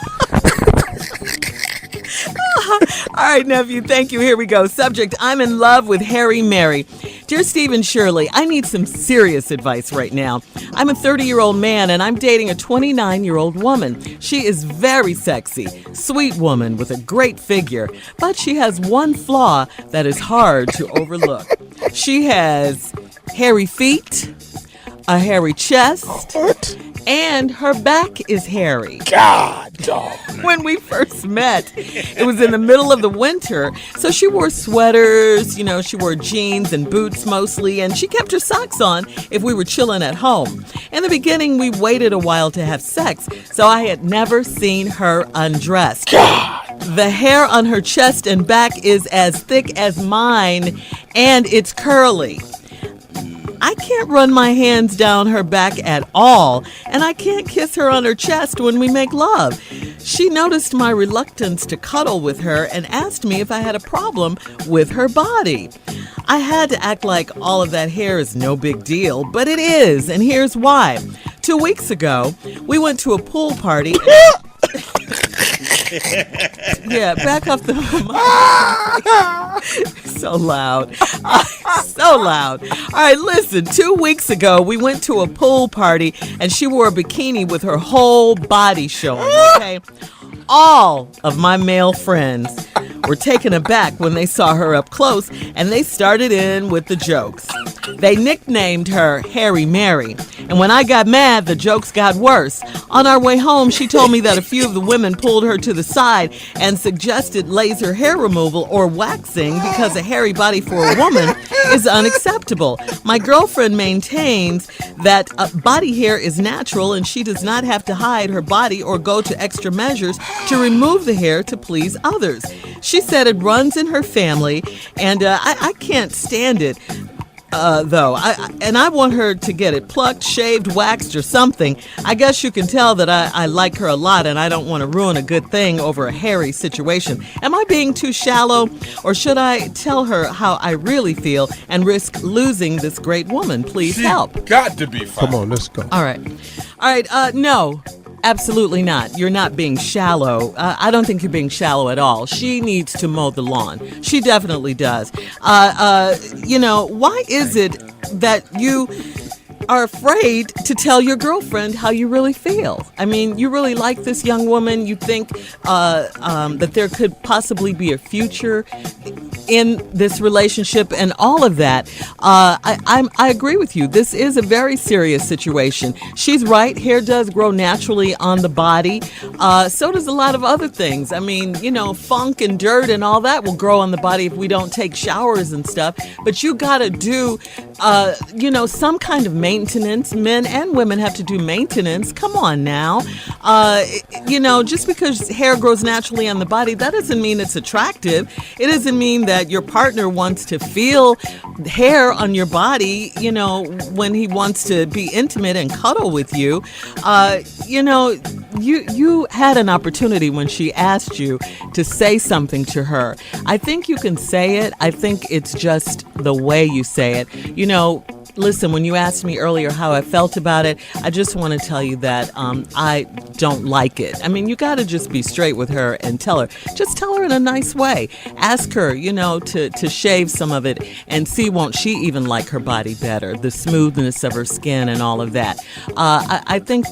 All right, nephew, thank you. Here we go. Subject, I'm in love with Harry Mary. Dear Steve and Shirley, I need some serious advice right now. I'm a 30-year-old man, and I'm dating a 29-year-old woman. She is very sexy, sweet woman with a great figure, but she has one flaw that is hard to overlook. She has hairy feet, a hairy chest, and her back is hairy. God, dog. When we first met, it was in the middle of the winter, so she wore sweaters, she wore jeans and boots mostly, and she kept her socks on if we were chilling at home. In the beginning, we waited a while to have sex, so I had never seen her undressed. God. The hair on her chest and back is as thick as mine, and it's curly. I can't run my hands down her back at all, and I can't kiss her on her chest when we make love. She noticed my reluctance to cuddle with her and asked me if I had a problem with her body. I had to act like all of that hair is no big deal, but it is, and here's why. 2 weeks ago, we went to a pool party. Yeah, back up the so loud. So loud. All right, listen, 2 weeks ago, we went to a pool party, and she wore a bikini with her whole body showing, okay? All of my male friends were taken aback when they saw her up close, and they started in with the jokes. They nicknamed her Harry Mary, and when I got mad, the jokes got worse. On our way home, she told me that a few of the women pulled her to the side and suggested laser hair removal or waxing because a hairy body for a woman is unacceptable. My girlfriend maintains that body hair is natural and she does not have to hide her body or go to extra measures to remove the hair to please others. She said it runs in her family, and I can't stand it. Though, I want her to get it plucked, shaved, waxed, or something. I guess you can tell that I like her a lot, and I don't want to ruin a good thing over a hairy situation. Am I being too shallow, or should I tell her how I really feel and risk losing this great woman? Please help. Got to be fine. Come on, let's go. All right. No. Absolutely not. You're not being shallow. I don't think you're being shallow at all. She needs to mow the lawn. She definitely does. Why is it that you are afraid to tell your girlfriend how you really feel? I mean, you really like this young woman. You think that there could possibly be a future in this relationship and all of that. I agree with you. This is a very serious situation. She's right. Hair does grow naturally on the body. So does a lot of other things. I mean, funk and dirt and all that will grow on the body if we don't take showers and stuff. But you got to do, some kind of maintenance. Men and women have to do maintenance. Come on now. Just because hair grows naturally on the body, that doesn't mean it's attractive. It doesn't mean that your partner wants to feel hair on your body, when he wants to be intimate and cuddle with you. You had an opportunity when she asked you to say something to her. I think you can say it. I think it's just the way you say it. Listen, when you asked me earlier how I felt about it, I just want to tell you that I don't like it. I mean, you got to just be straight with her and tell her. Just tell her in a nice way. Ask her, to shave some of it and see won't she even like her body better, the smoothness of her skin and all of that. I think,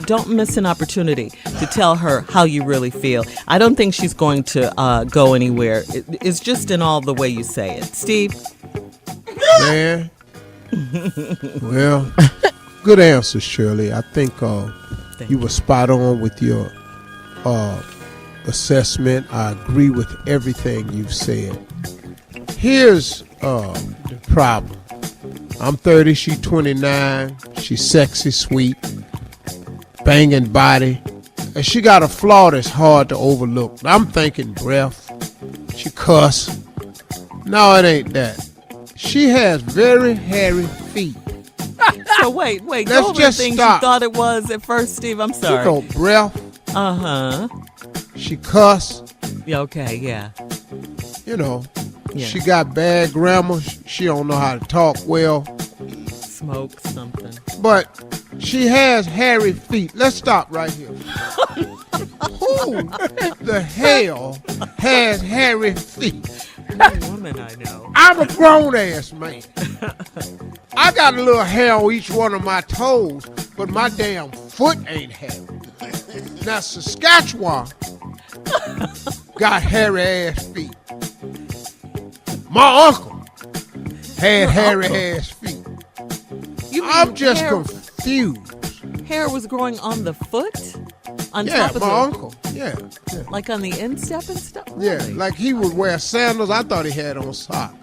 don't miss an opportunity to tell her how you really feel. I don't think she's going to go anywhere. It's just in all the way you say it. Steve? Man. Well, good answer, Shirley. I think you were spot on with your assessment. I agree with everything you've said. Here's the problem. I'm 30, she's 29. She's sexy, sweet, banging body. And she got a flaw that's hard to overlook. I'm thinking breath. She cuss. No, it ain't that. She has very hairy feet. So wait, Let's go over just the things stop. you thought it was at first, Steve. I'm sorry. Breath. Uh-huh. She cuss. Yeah, okay, yeah. Yeah. She got bad grammar. She don't know how to talk well. Smoke something. But she has hairy feet. Let's stop right here. Who the hell has hairy feet? No woman I know. I'm a grown-ass man. I got a little hair on each one of my toes, but my damn foot ain't hairy. Now, Saskatchewan got hairy-ass feet. My uncle had hairy-ass feet. I'm just confused. Hair was growing on the foot? On Yeah, top of my uncle. Yeah. Like on the instep and stuff? Yeah, Really? like he would wear sandals. I thought he had on socks.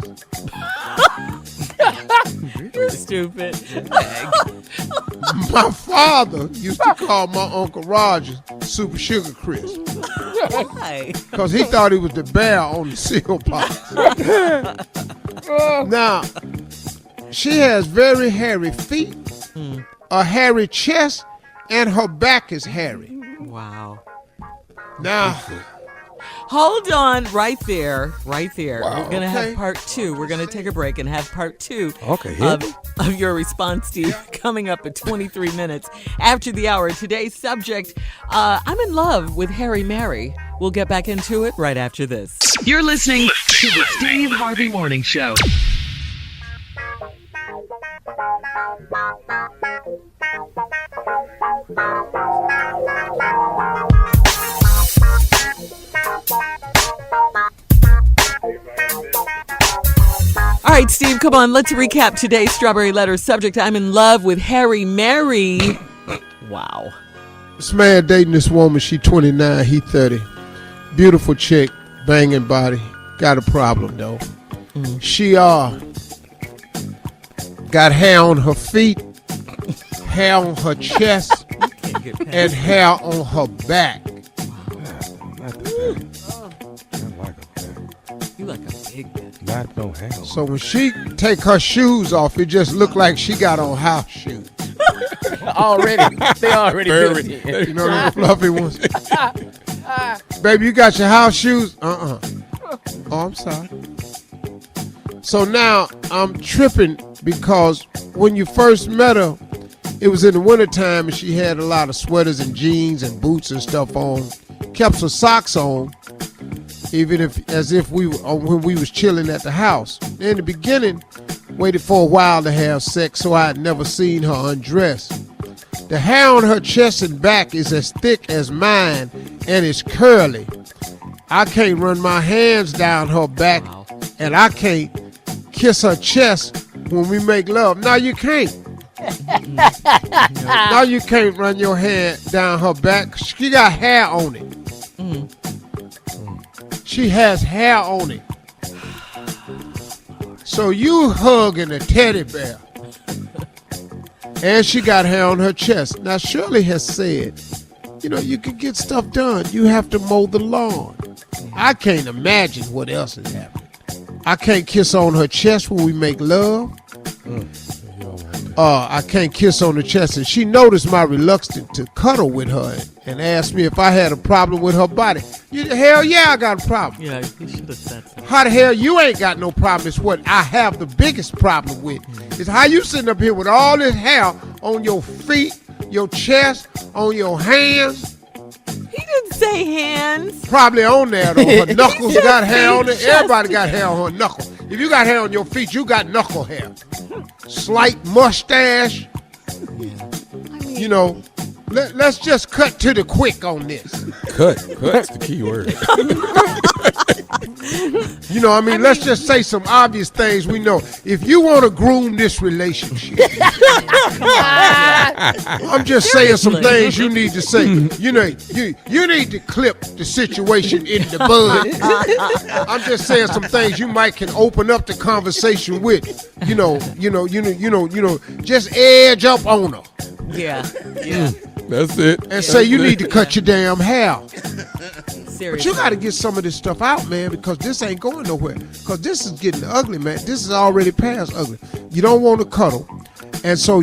You're stupid. My father used to call my Uncle Roger Super Sugar Crisp. Why? Because he thought he was the bear on the seal box. Now, she has very hairy feet, a hairy chest, and her back is hairy. Wow. Now, hold on right there. Wow. We're going to have part 2. We're going to take a break and have part 2 of your response, Steve, coming up at 23 minutes after the hour. Today's subject, I'm in love with Harry Mary. We'll get back into it right after this. You're listening to the Steve Harvey Morning Show. All right, Steve, come on. Let's recap today's Strawberry Letter subject. I'm in love with Harry Mary. Wow. This man dating this woman, she 29, he 30. Beautiful chick, banging body. Got a problem, though. She got hair on her feet, hair on her chest, and hair on her back. You like a big man. Not no hair. So when she take her shoes off, it just look like she got on house shoes. Already. They already built it. You know those fluffy ones? Baby, you got your house shoes? Oh, I'm sorry. So now I'm tripping because when you first met her, it was in the wintertime and she had a lot of sweaters and jeans and boots and stuff on. Kept her socks on, even if we were when we was chilling at the house. In the beginning, waited for a while to have sex, so I had never seen her undress. The hair on her chest and back is as thick as mine and it's curly. I can't run my hands down her back, and I can't kiss her chest when we make love. No, you can't. No, you can't run your hand down her back. She got hair on it. She has hair on it. So you hugging a teddy bear. And she got hair on her chest. Now, Shirley has said, you can get stuff done. You have to mow the lawn. I can't imagine what else is happening. I can't kiss on her chest when we make love. I can't kiss on her chest. And she noticed my reluctance to cuddle with her and asked me if I had a problem with her body. Hell yeah, I got a problem. Yeah, you should have said so. How the hell you ain't got no problem? It's what I have the biggest problem with. It's how you sitting up here with all this hair on your feet, your chest, on your hands. He didn't say hands. Probably on there, though. Her knuckles got hair on it. Everybody got hair on her knuckle. If you got hair on your feet, you got knuckle hair. Slight mustache. Let's just cut to the quick on this. Cut's the key word. Let's just say some obvious things we know. If you want to groom this relationship, I'm just saying some things you need to say. You need to clip the situation in the bud. I'm just saying some things you might can open up the conversation with. Just edge up on her. Yeah. That's it. And say you need to cut your damn hair. Seriously. But you got to get some of this stuff out, man, because this ain't going nowhere. Because this is getting ugly, man. This is already past ugly. You don't want to cuddle. And so,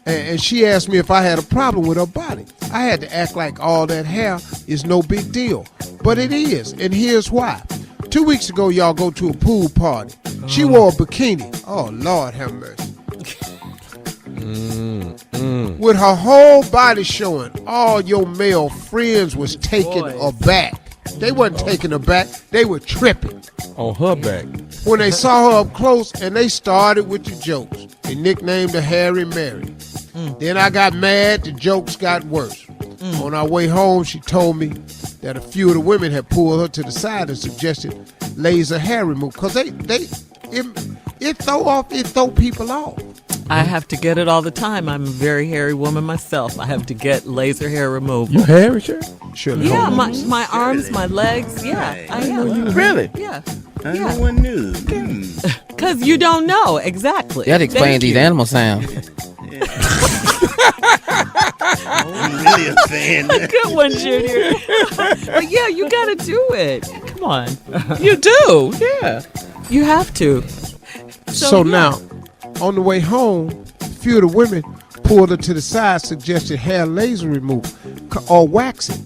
and she asked me if I had a problem with her body. I had to act like all that hair is no big deal. But it is. And here's why. 2 weeks ago, y'all go to a pool party. She wore a bikini. Oh, Lord have mercy. With her whole body showing, all your male friends was taken aback. They wasn't taken aback, they were tripping. On her back. When they saw her up close and they started with the jokes. They nicknamed her Harry Mary. Then I got mad, the jokes got worse. On our way home, she told me that a few of the women had pulled her to the side and suggested laser hair removal. Because it throw people off. I have to get it all the time. I'm a very hairy woman myself. I have to get laser hair removal. You hairy, sure? Yeah, my arms, my legs. Yeah, I know you. Really? Yeah. No one knew. Because you don't know exactly. That explains these animal sounds. I'm really a fan. Good one, Junior. But yeah, you got to do it. Come on. You do. Yeah. You have to. So now, on the way home, a few of the women pulled her to the side, suggested hair laser removal or waxing.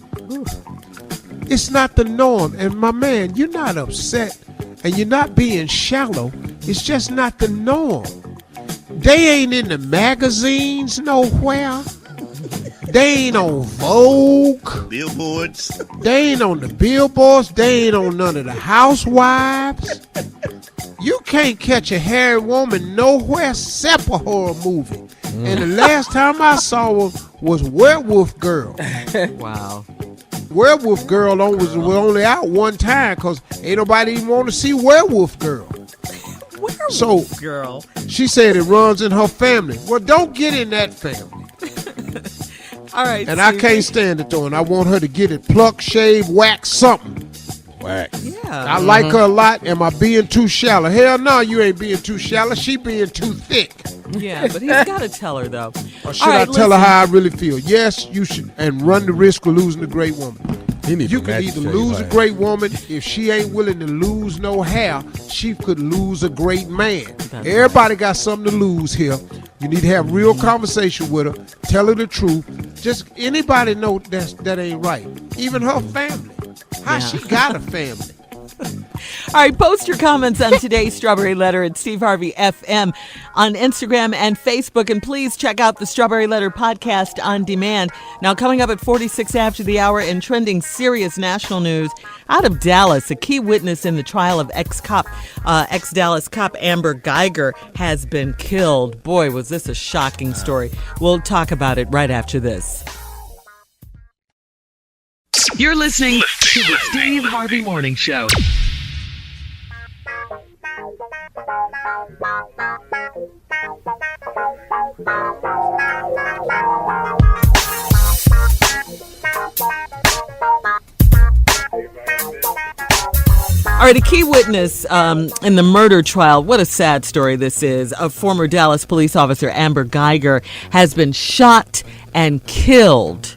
It's not the norm. And my man, you're not upset and you're not being shallow. It's just not the norm. They ain't in the magazines nowhere. They ain't on Vogue. Billboards. They ain't on the billboards. They ain't on none of the housewives. You can't catch a hairy woman nowhere except a horror movie. And the last time I saw her was Werewolf Girl. Wow. Werewolf Girl was only out one time because ain't nobody even want to see Werewolf Girl. Werewolf Girl. She said it runs in her family. Well, don't get in that family. All right. And I can't stand it though, and I want her to get it pluck, shave, wax, something. Wax. Yeah. I like her a lot. Am I being too shallow? Hell no, you ain't being too shallow. She being too thick. Yeah, but he's got to tell her though. Or should I tell her how I really feel? Yes, you should, and run the risk of losing a great woman. You can either lose a great woman. If she ain't willing to lose no hair, she could lose a great man. Everybody got something to lose here. You need to have real conversation with her. Tell her the truth. Just anybody know that ain't right. Even her family. How she got a family? All right, post your comments on today's Strawberry Letter at Steve Harvey FM on Instagram and Facebook. And please check out the Strawberry Letter podcast on demand. Now, coming up at 46 after the hour in trending serious national news, out of Dallas, a key witness in the trial of ex-Dallas cop Amber Geiger has been killed. Boy, was this a shocking story. We'll talk about it right after this. You're listening to the Steve Harvey Morning Show. All right, a key witness in the murder trial, what a sad story this is, of former Dallas police officer Amber Geiger has been shot and killed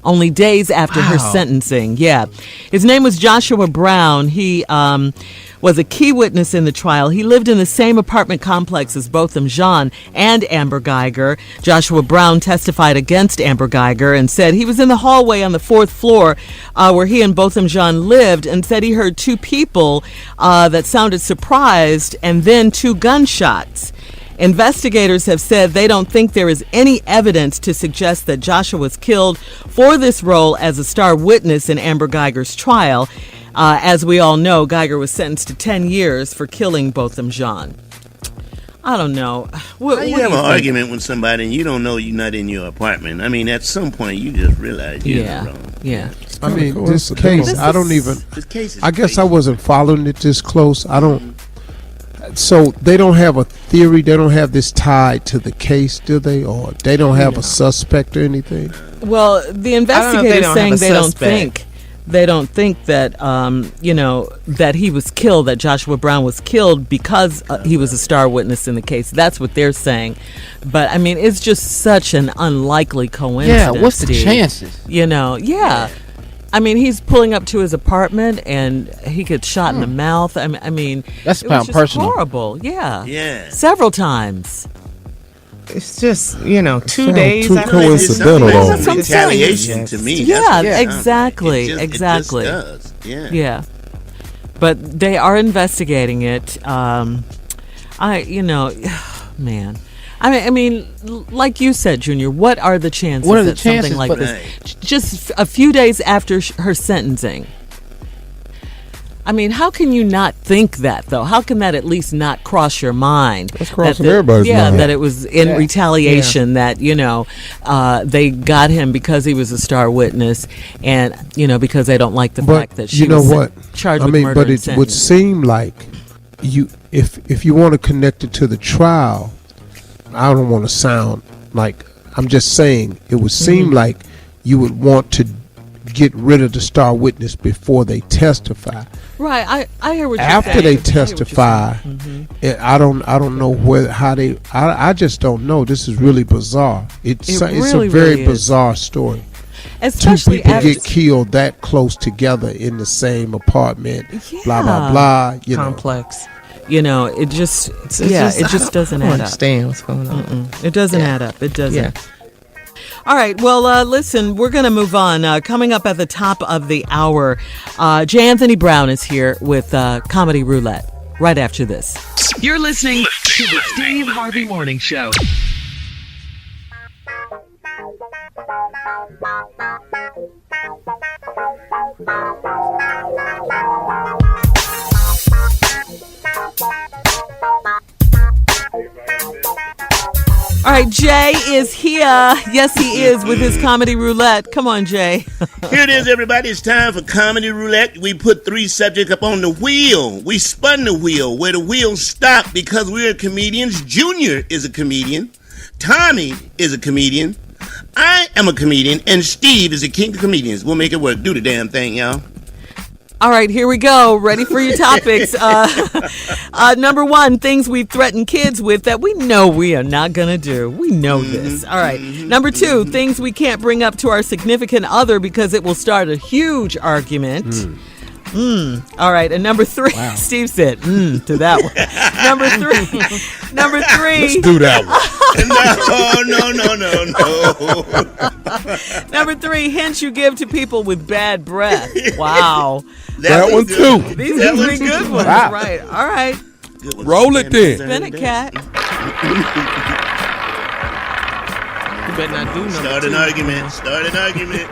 only days after her sentencing. Yeah. His name was Joshua Brown. He was a key witness in the trial. He lived in the same apartment complex as Botham Jean and Amber Geiger. Joshua Brown testified against Amber Geiger and said he was in the hallway on the 4th floor where he and Botham Jean lived, and said he heard two people that sounded surprised and then 2 gunshots. Investigators have said they don't think there is any evidence to suggest that Joshua was killed for this role as a star witness in Amber Geiger's trial. As we all know, Geiger was sentenced to 10 years for killing Botham Jean. I don't know. How you have an argument with somebody and you don't know you're not in your apartment? I mean, at some point you just realize you're wrong. Yeah. I mean, this case, I don't even. This case is I guess crazy. I wasn't following it this close. I don't. So they don't have a theory. They don't have this tied to the case, do they? Or they don't have a suspect or anything? Well, the investigators saying they don't think that that he was killed, that Joshua Brown was killed because he was a star witness in the case. That's what they're saying. But I mean, it's just such an unlikely coincidence. Yeah, what's the chances? Yeah. I mean, he's pulling up to his apartment and he gets shot in the mouth. I mean, that's it was just personal. horrible. Yeah. Yeah. Several times. It's just, 2 days. Too coincidental. That's what I'm saying. Retaliation to me. Yeah, That's exactly. It just does. Yeah. But they are investigating it. Man. I mean, like you said, Junior, what are the chances that something like this, just a few days after her sentencing? I mean, how can you not think that, though? How can that at least not cross your mind? That's crossing everybody's mind. Yeah, that it was in retaliation that, they got him because he was a star witness and, because they don't like the fact that she was charged with murder. But it would seem like if you want to connect it to the trial, I don't want to sound like, I'm just saying, it would seem like you would want to get rid of the star witness before they testify. Right, I hear what you're saying. After they testify, I don't know I just don't know. This is really bizarre. It's really, a very really bizarre story. Especially 2 people get killed that close together in the same apartment. Blah blah blah. Complex. It just it just doesn't add up. I don't understand what's going on. It doesn't add up. It doesn't. Yeah. All right. Well, listen, we're going to move on. Coming up at the top of the hour, J. Anthony Brown is here with Comedy Roulette right after this. You're listening to the Steve Harvey Morning Show. All right, Jay is here. Yes, he is with his Comedy Roulette. Come on, Jay. Here it is, everybody. It's time for Comedy Roulette. We put 3 subjects up on the wheel. We spun the wheel where the wheel stopped because we're comedians. Junior is a comedian. Tommy is a comedian. I am a comedian. And Steve is the king of comedians. We'll make it work. Do the damn thing, y'all. All right, here we go. Ready for your topics. Number 1, things we threaten kids with that we know we are not going to do. We know this. All right. Number 2, things we can't bring up to our significant other because it will start a huge argument. All right. And number 3, Steve said, to that one. Number 3. Let's do that one. No. Number 3, hints you give to people with bad breath. Wow. That one too. These are 3 good ones. Wow. Right. All right. Roll it then. Spin it, cat. You better not do nothing. Start an argument.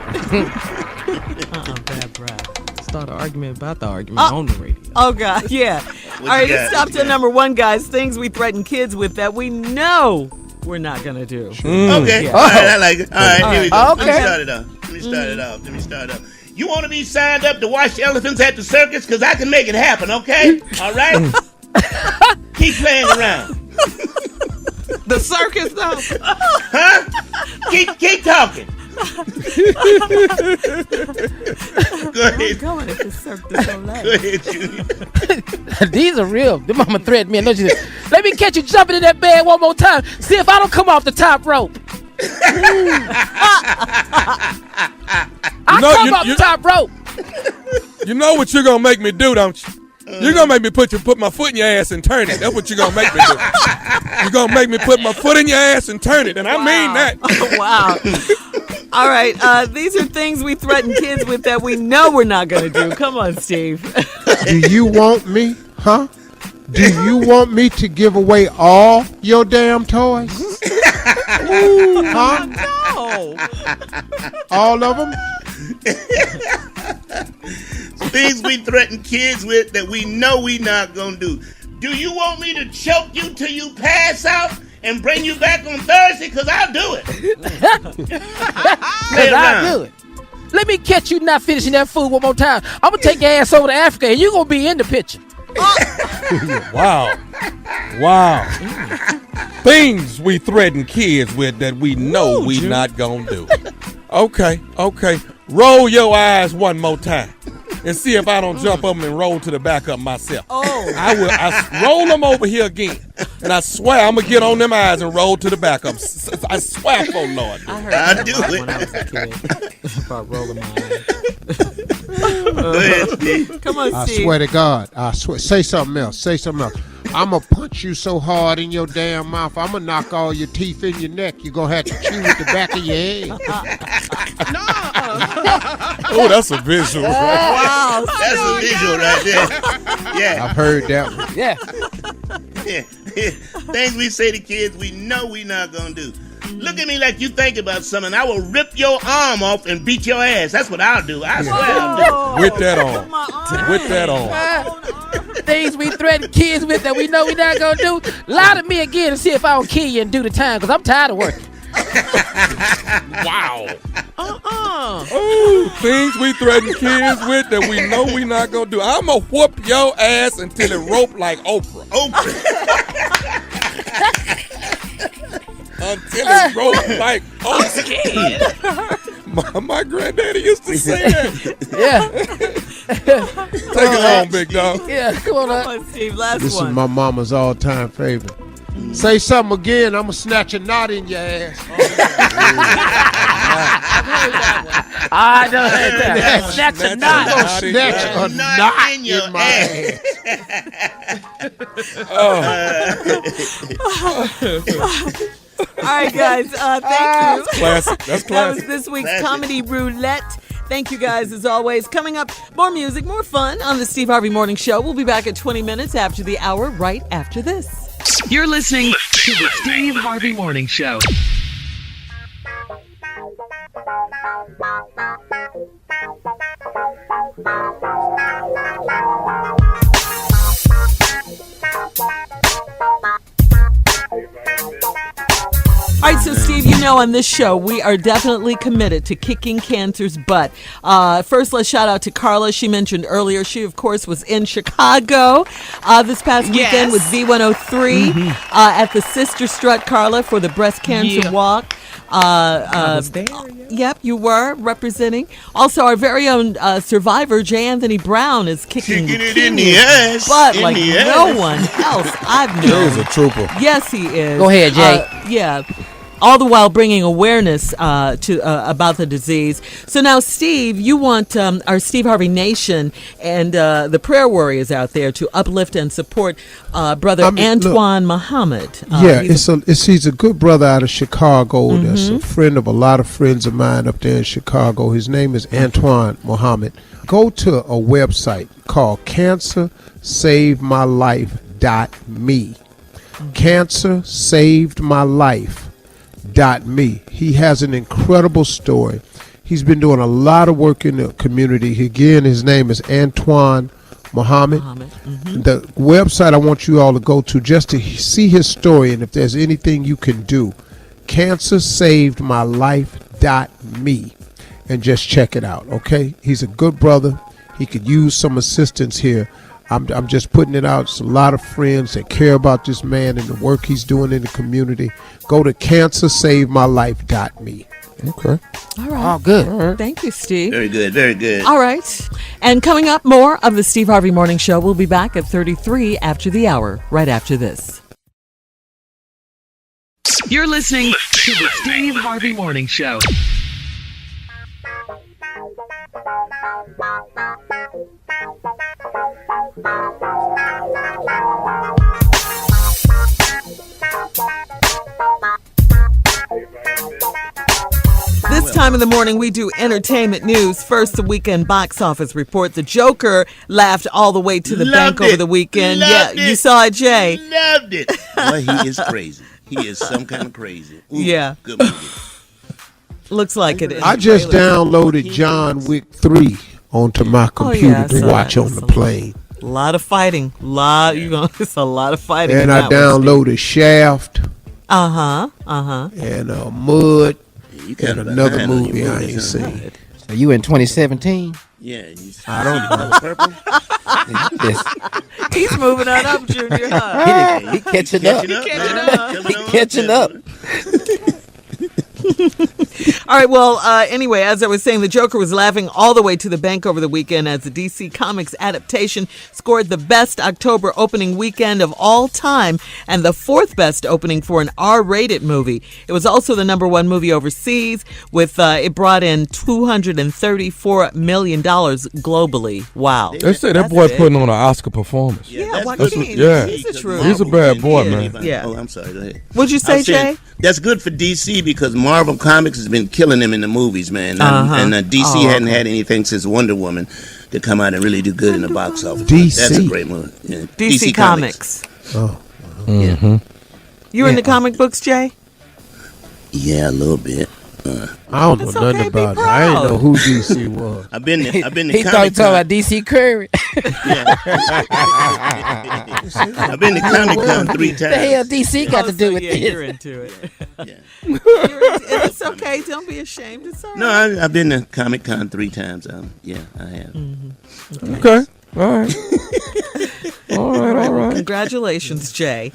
Bad breath. Start an argument about the argument on the radio. Oh, God. Yeah. All right. Let's stop to number 1, guys. Things we threaten kids with that we know we're not going to do. Okay. Yeah. All right. I like it. All right. Here we go. Okay. Let me start it off. You want to be signed up to watch elephants at the circus? Because I can make it happen, okay? All right? Keep playing around. The circus, though? Huh? Keep talking. Go ahead. Going at the circus so late. Go ahead, Junior. These are real. The mama threatened me. I know she said, let me catch you jumping in that bed one more time. See if I don't come off the top rope. Come off the top rope. You know what you're going to make me do, don't you? You're going to make me put my foot in your ass and turn it. That's what you're going to make me do. You're going to make me put my foot in your ass and turn it. And I mean that. Wow. All right. These are things we threaten kids with that we know we're not going to do. Come on, Steve. Do you want me? Huh? Do you want me to give away all your damn toys? Huh? No. All of them? Things we threaten kids with that we know we not gonna do. Do you want me to choke you till you pass out and bring you back on Thursday? Because I'll do it. I'll do it. Let me catch you not finishing that food one more time. I'm going to take your ass over to Africa and you're going to be in the picture. Wow. Things we threaten kids with that we know we not gonna do. Okay. Roll your eyes one more time and see if I don't jump up and roll to the back up myself. I will. I roll them over here again, and I swear I'm gonna get on them eyes and roll to the back up. I swear for Lord. I do it when I was a kid. About rolling my eyes. Go ahead, Steve. Come on, Steve. I swear to God. I swear. Say something else. I'm going to punch you so hard in your damn mouth, I'm going to knock all your teeth in your neck. You're going to have to chew with the back of your head. Oh, that's a visual. Wow. That's a visual right there. Yeah. I've heard that one. Yeah. Things we say to kids we know we not gonna do. Look at me like you think about something. I will rip your arm off and beat your ass. That's what I'll do. I swear I'll do. With that on. Things we threaten kids with that we know we not going to do. Lie to me again and see if I don't kill you and do the time because I'm tired of working. Wow. Ooh, things we threaten kids with that we know we not going to do. I'm going to whoop your ass until it rope like Oprah. Until it rope like Oprah. My granddaddy used to say that. Yeah. Take it on, big dog. Yeah, come on, Steve. Last This one. is my mama's all-time favorite. Say something again, I'm going to snatch a knot in your ass. I know that. Snatch a knot. Snatch a knot in your my ass. right, guys. Thank you. Classic. That's That classic. was this week's Comedy Roulette. Thank you, guys, as always. Coming up, more music, more fun on the Steve Harvey Morning Show. We'll be back at 20 minutes after the hour, right after this. You're listening to the Steve Harvey Morning Show. All right, so Steve, you know on this show, we are definitely committed to kicking cancer's butt. First, let's shout out to Carla. She mentioned earlier, she, of course, was in Chicago this past weekend with Z103 at the Sister Strut, Carla, for the breast cancer walk. I was there. Yep, you were representing. Also, our very own survivor, J. Anthony Brown, is kicking it in the ass. butt in like the no ass. one else I've known. Jay is a trooper. Yes, he is. Go ahead, Jay. Yeah. All the while bringing awareness to about the disease. So now, Steve, you want our Steve Harvey Nation and the prayer warriors out there to uplift and support brother Antoine Muhammad. He's a good brother out of Chicago. That's a friend of a lot of friends of mine up there in Chicago. His name is Antoine Muhammad. Go to a website called CancerSavedMyLife.me. CancerSavedMyLife.me. He has an incredible story. He's been doing a lot of work in the community. Again, his name is Antoine Muhammad. The website I want you all to go to just to see his story, and if there's anything you can do, CancerSavedMyLife.me, and just check it out, okay? He's a good brother. He could use some assistance here. I'm just putting it out. It's a lot of friends that care about this man and the work he's doing in the community. Go to CancerSaveMyLife.me. Okay. All right. Oh, good. All right. Thank you, Steve. Very good, very good. All right. And coming up, more of the Steve Harvey Morning Show. We'll be back at 33 after the hour, right after this. You're listening to the Steve Harvey Morning Show. This time in the morning, we do entertainment news. First, the weekend box office report. The Joker laughed all the way to the bank over the weekend. You saw it, Jay. Loved it. Boy, he is crazy. He is some kind of crazy. Ooh, Yeah. Good movie. Looks like it. I just downloaded John Wick 3 onto my computer to watch on the plane. A lot of fighting. It's a lot of fighting. And I downloaded Shaft. And Mud. And another movie I ain't seen. So you in 2017? Yeah. I don't know. Purple? He's moving on up, Junior. Huh? He catching up. He catching up. All right, well, anyway, as I was saying, the Joker was laughing all the way to the bank over the weekend as the DC Comics adaptation scored the best October opening weekend of all time and the fourth best opening for an R-rated movie. It was also the number one movie overseas, with it brought in $234 million globally. Wow. They say that boy putting on an Oscar performance. Yeah, he's a bad boy, man. Yeah. Oh, I'm sorry. Go ahead. What'd you say, Jay? That's good for DC because Marvel Comics has been killing them in the movies, man. And DC hadn't had anything since Wonder Woman to come out and really do good in the box office. DC. That's a great movie. Yeah. DC Comics. Oh. Yeah. You in the comic books, Jay? Yeah, a little bit. I don't know nothing about it. I didn't know who DC was. I've been He to thought he Comic talking Con. about DC Curry. I've been to Comic Con 3 times. The hell DC got to do with this? You're into it. It's okay. Don't be ashamed. It's all right. No, I've been to Comic Con 3 times. Yeah, I have. Okay. All right. All right. Congratulations, Jay.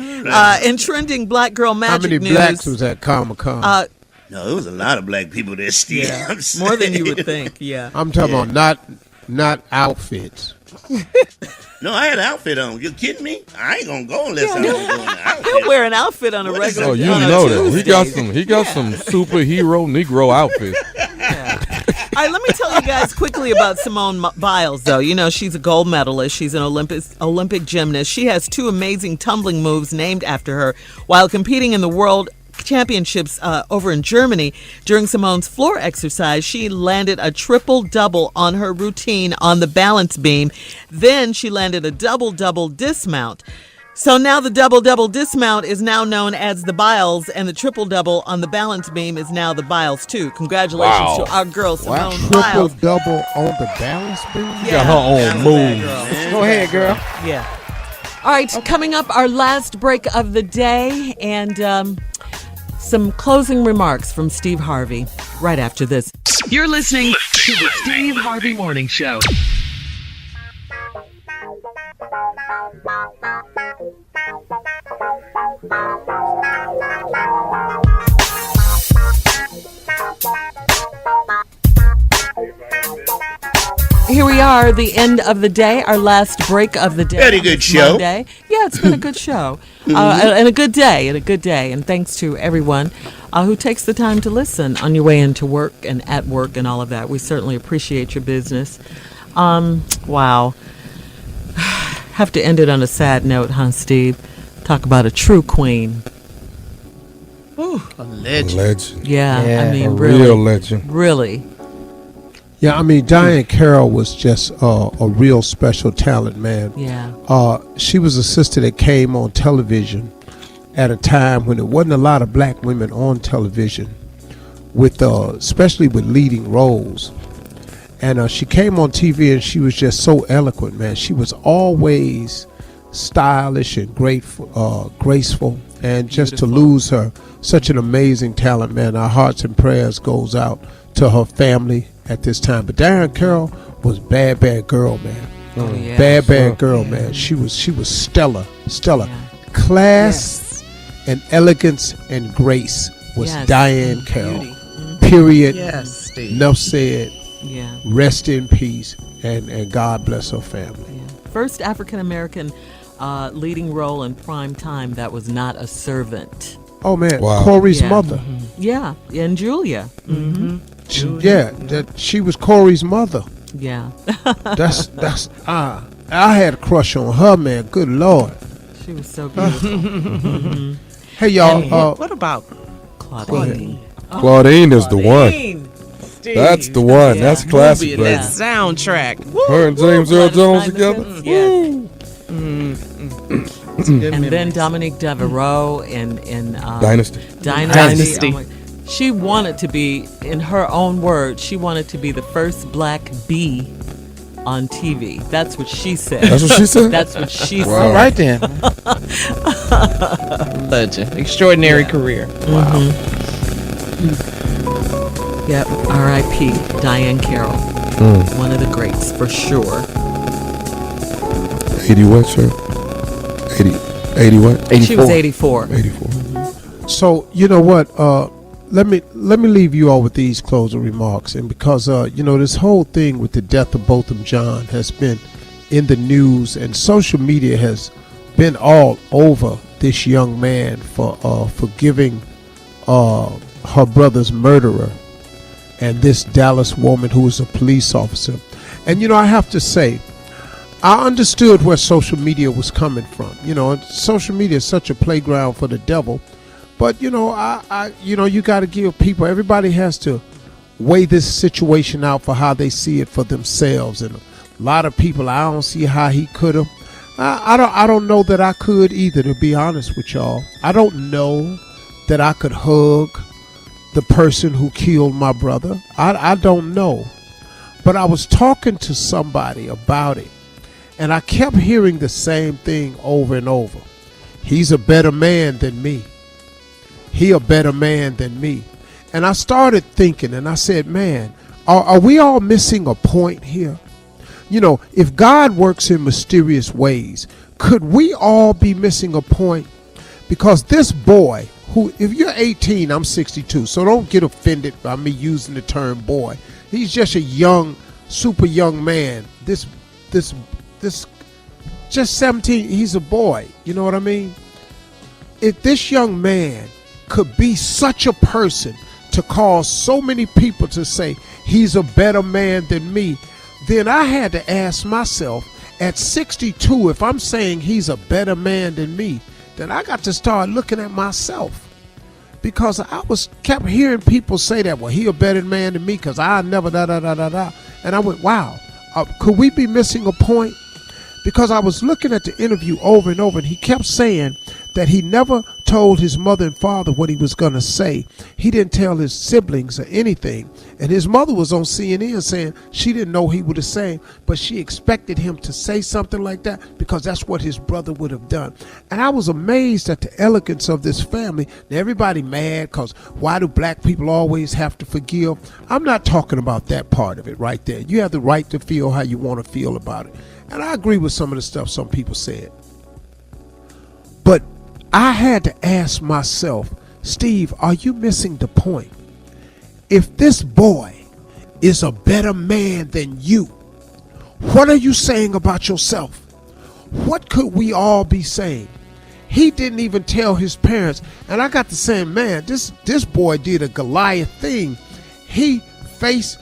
In trending Black Girl How Magic many news, blacks was at Comic-Con? No, there was a lot of black people there, Steve. yeah, more than you would think. Yeah. I'm talking about not outfits. No, I had an outfit on. You kidding me? I ain't gonna go unless I'm going to outfit. He'll wear an outfit on a regular. Oh, you on a know that. Tuesday. He got some superhero Negro outfits. All right, let me tell you guys quickly about Simone Biles, though. You know, she's a gold medalist. She's an Olympic gymnast. She has two amazing tumbling moves named after her while competing in the World Championships over in Germany. During Simone's floor exercise, she landed a triple-double on her routine on the balance beam. Then she landed a double-double dismount. So now the double-double dismount is now known as the Biles, and the triple-double on the balance beam is now the Biles, too. Congratulations to our girl, Simone Biles. Triple-double on the balance beam? She got her own moves. Go ahead, girl. Yeah. All right, coming up, our last break of the day, and some closing remarks from Steve Harvey right after this. You're listening to the Steve Harvey Morning Show. Here we are, the end of the day, our last break of the day. Very good show. Monday. Yeah, it's been a good show. And a good day, and thanks to everyone who takes the time to listen on your way into work and at work and all of that. We certainly appreciate your business. Wow. Have to end it on a sad note, huh, Steve? Talk about a true queen. Ooh, a legend. Legend. Yeah, I mean, a really. real legend. Really. Yeah, I mean, Diane Carroll was just a real special talent, man. Yeah. She was a sister that came on television at a time when there wasn't a lot of black women on television, with especially with leading roles. And she came on TV and she was just so eloquent, man. She was always stylish and graceful. And just to lose her, such an amazing talent, man. Our hearts and prayers goes out to her family at this time. But Diane Carroll was bad girl, man. Oh, yeah. Bad girl, man. She was stellar. Yeah. Class and elegance and grace was Diane Carroll. Period. Yes, Steve. Enough said. Yeah. Rest in peace, and God bless her family. Yeah. First African-American leading role in prime time that was not a servant. Oh, man. Wow. Corey's mother. Mm-hmm. Yeah, and Julia. Mm-hmm. She was Corey's mother. Yeah. I had a crush on her, man. Good Lord. She was so beautiful. Mm-hmm. Hey, y'all. What about Claudine? Claudine is the one. Steve? That's the one. Yeah. That's classic, Movie, baby. that soundtrack. Her and James Earl Jones together. Yes. And then Dominique Devereaux in Dynasty. Oh she wanted to be, in her own words, she wanted to be the first black bee on TV. That's what she said. That's what she said? That's what she said. All right then. Legend. Extraordinary career. Wow. Yep. R.I.P. Diane Carroll. One of the greats for sure. 80 what, sir? 80 what? 84. She was 84. 84. So, you know what? Let me leave you all with these closing remarks. And because, this whole thing with the death of Botham Jean has been in the news, and social media has been all over this young man for giving her brother's murderer and this Dallas woman who was a police officer. And, I have to say, I understood where social media was coming from. Social media is such a playground for the devil. But, you got to give people, everybody has to weigh this situation out for how they see it for themselves. And a lot of people, I don't see how he could have. I don't know that I could either, to be honest with y'all. I don't know that I could hug the person who killed my brother. I don't know. But I was talking to somebody about it, and I kept hearing the same thing over and over. He's a better man than me. He a better man than me. And I started thinking, and I said, man, are we all missing a point here? If God works in mysterious ways, could we all be missing a point? Because this boy, who, if you're 18, I'm 62, so don't get offended by me using the term boy. He's just a young, super young man. This just 17, he's a boy. You know what I mean? If this young man could be such a person to cause so many people to say he's a better man than me, then I had to ask myself, at 62, if I'm saying he's a better man than me, then I got to start looking at myself. because I kept hearing people say that, well, he a better man than me because I never da-da-da-da-da. And I went, wow, could we be missing a point? Because I was looking at the interview over and over, and he kept saying that he never told his mother and father what he was going to say. He didn't tell his siblings or anything. And his mother was on CNN saying she didn't know he would have said, but she expected him to say something like that because that's what his brother would have done. And I was amazed at the elegance of this family. Now, everybody mad because why do black people always have to forgive? I'm not talking about that part of it right there. You have the right to feel how you want to feel about it. And I agree with some of the stuff some people said. But I had to ask myself, Steve, are you missing the point? If this boy is a better man than you, what are you saying about yourself? What could we all be saying? He didn't even tell his parents. And I got to saying, man, this boy did a Goliath thing. He faced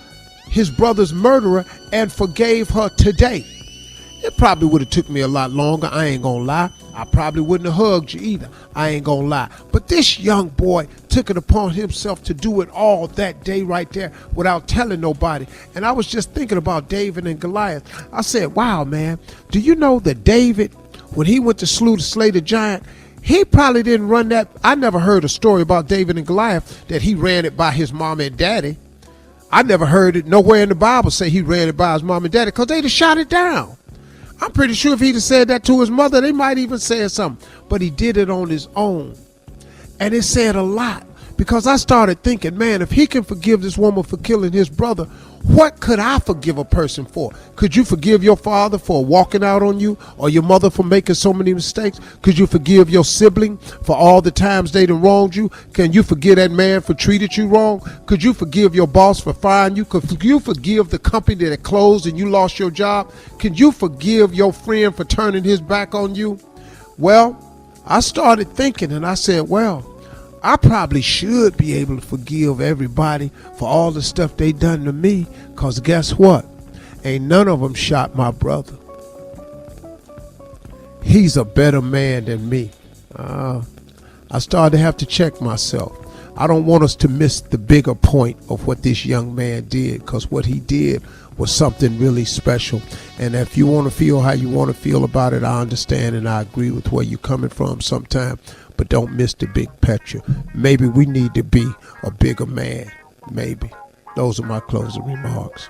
his brother's murderer and forgave her today. It probably would have took me a lot longer. I ain't gonna lie. I probably wouldn't have hugged you either. I ain't gonna lie. But this young boy took it upon himself to do it all that day right there without telling nobody. And I was just thinking about David and Goliath. I said, wow, man, do you know that David, when he went to slay the giant, he probably didn't run that. I never heard a story about David and Goliath that he ran it by his mom and daddy. I never heard it nowhere in the Bible say he ran it by his mom and daddy because they'd have shot it down. I'm pretty sure if he'd have said that to his mother, they might even say something. But he did it on his own. And it said a lot. Because I started thinking, man, if he can forgive this woman for killing his brother, what could I forgive a person for? Could you forgive your father for walking out on you, or your mother for making so many mistakes? Could you forgive your sibling for all the times they done wronged you? Can you forgive that man for treated you wrong? Could you forgive your boss for firing you? Could you forgive the company that closed and you lost your job? Could you forgive your friend for turning his back on you? Well, I started thinking and I said, well, I probably should be able to forgive everybody for all the stuff they done to me, because guess what? Ain't none of them shot my brother. He's a better man than me. I started to have to check myself. I don't want us to miss the bigger point of what this young man did, because what he did was something really special. And if you want to feel how you want to feel about it, I understand and I agree with where you're coming from sometimes. But don't miss the big picture. Maybe we need to be a bigger man. Maybe. Those are my closing remarks.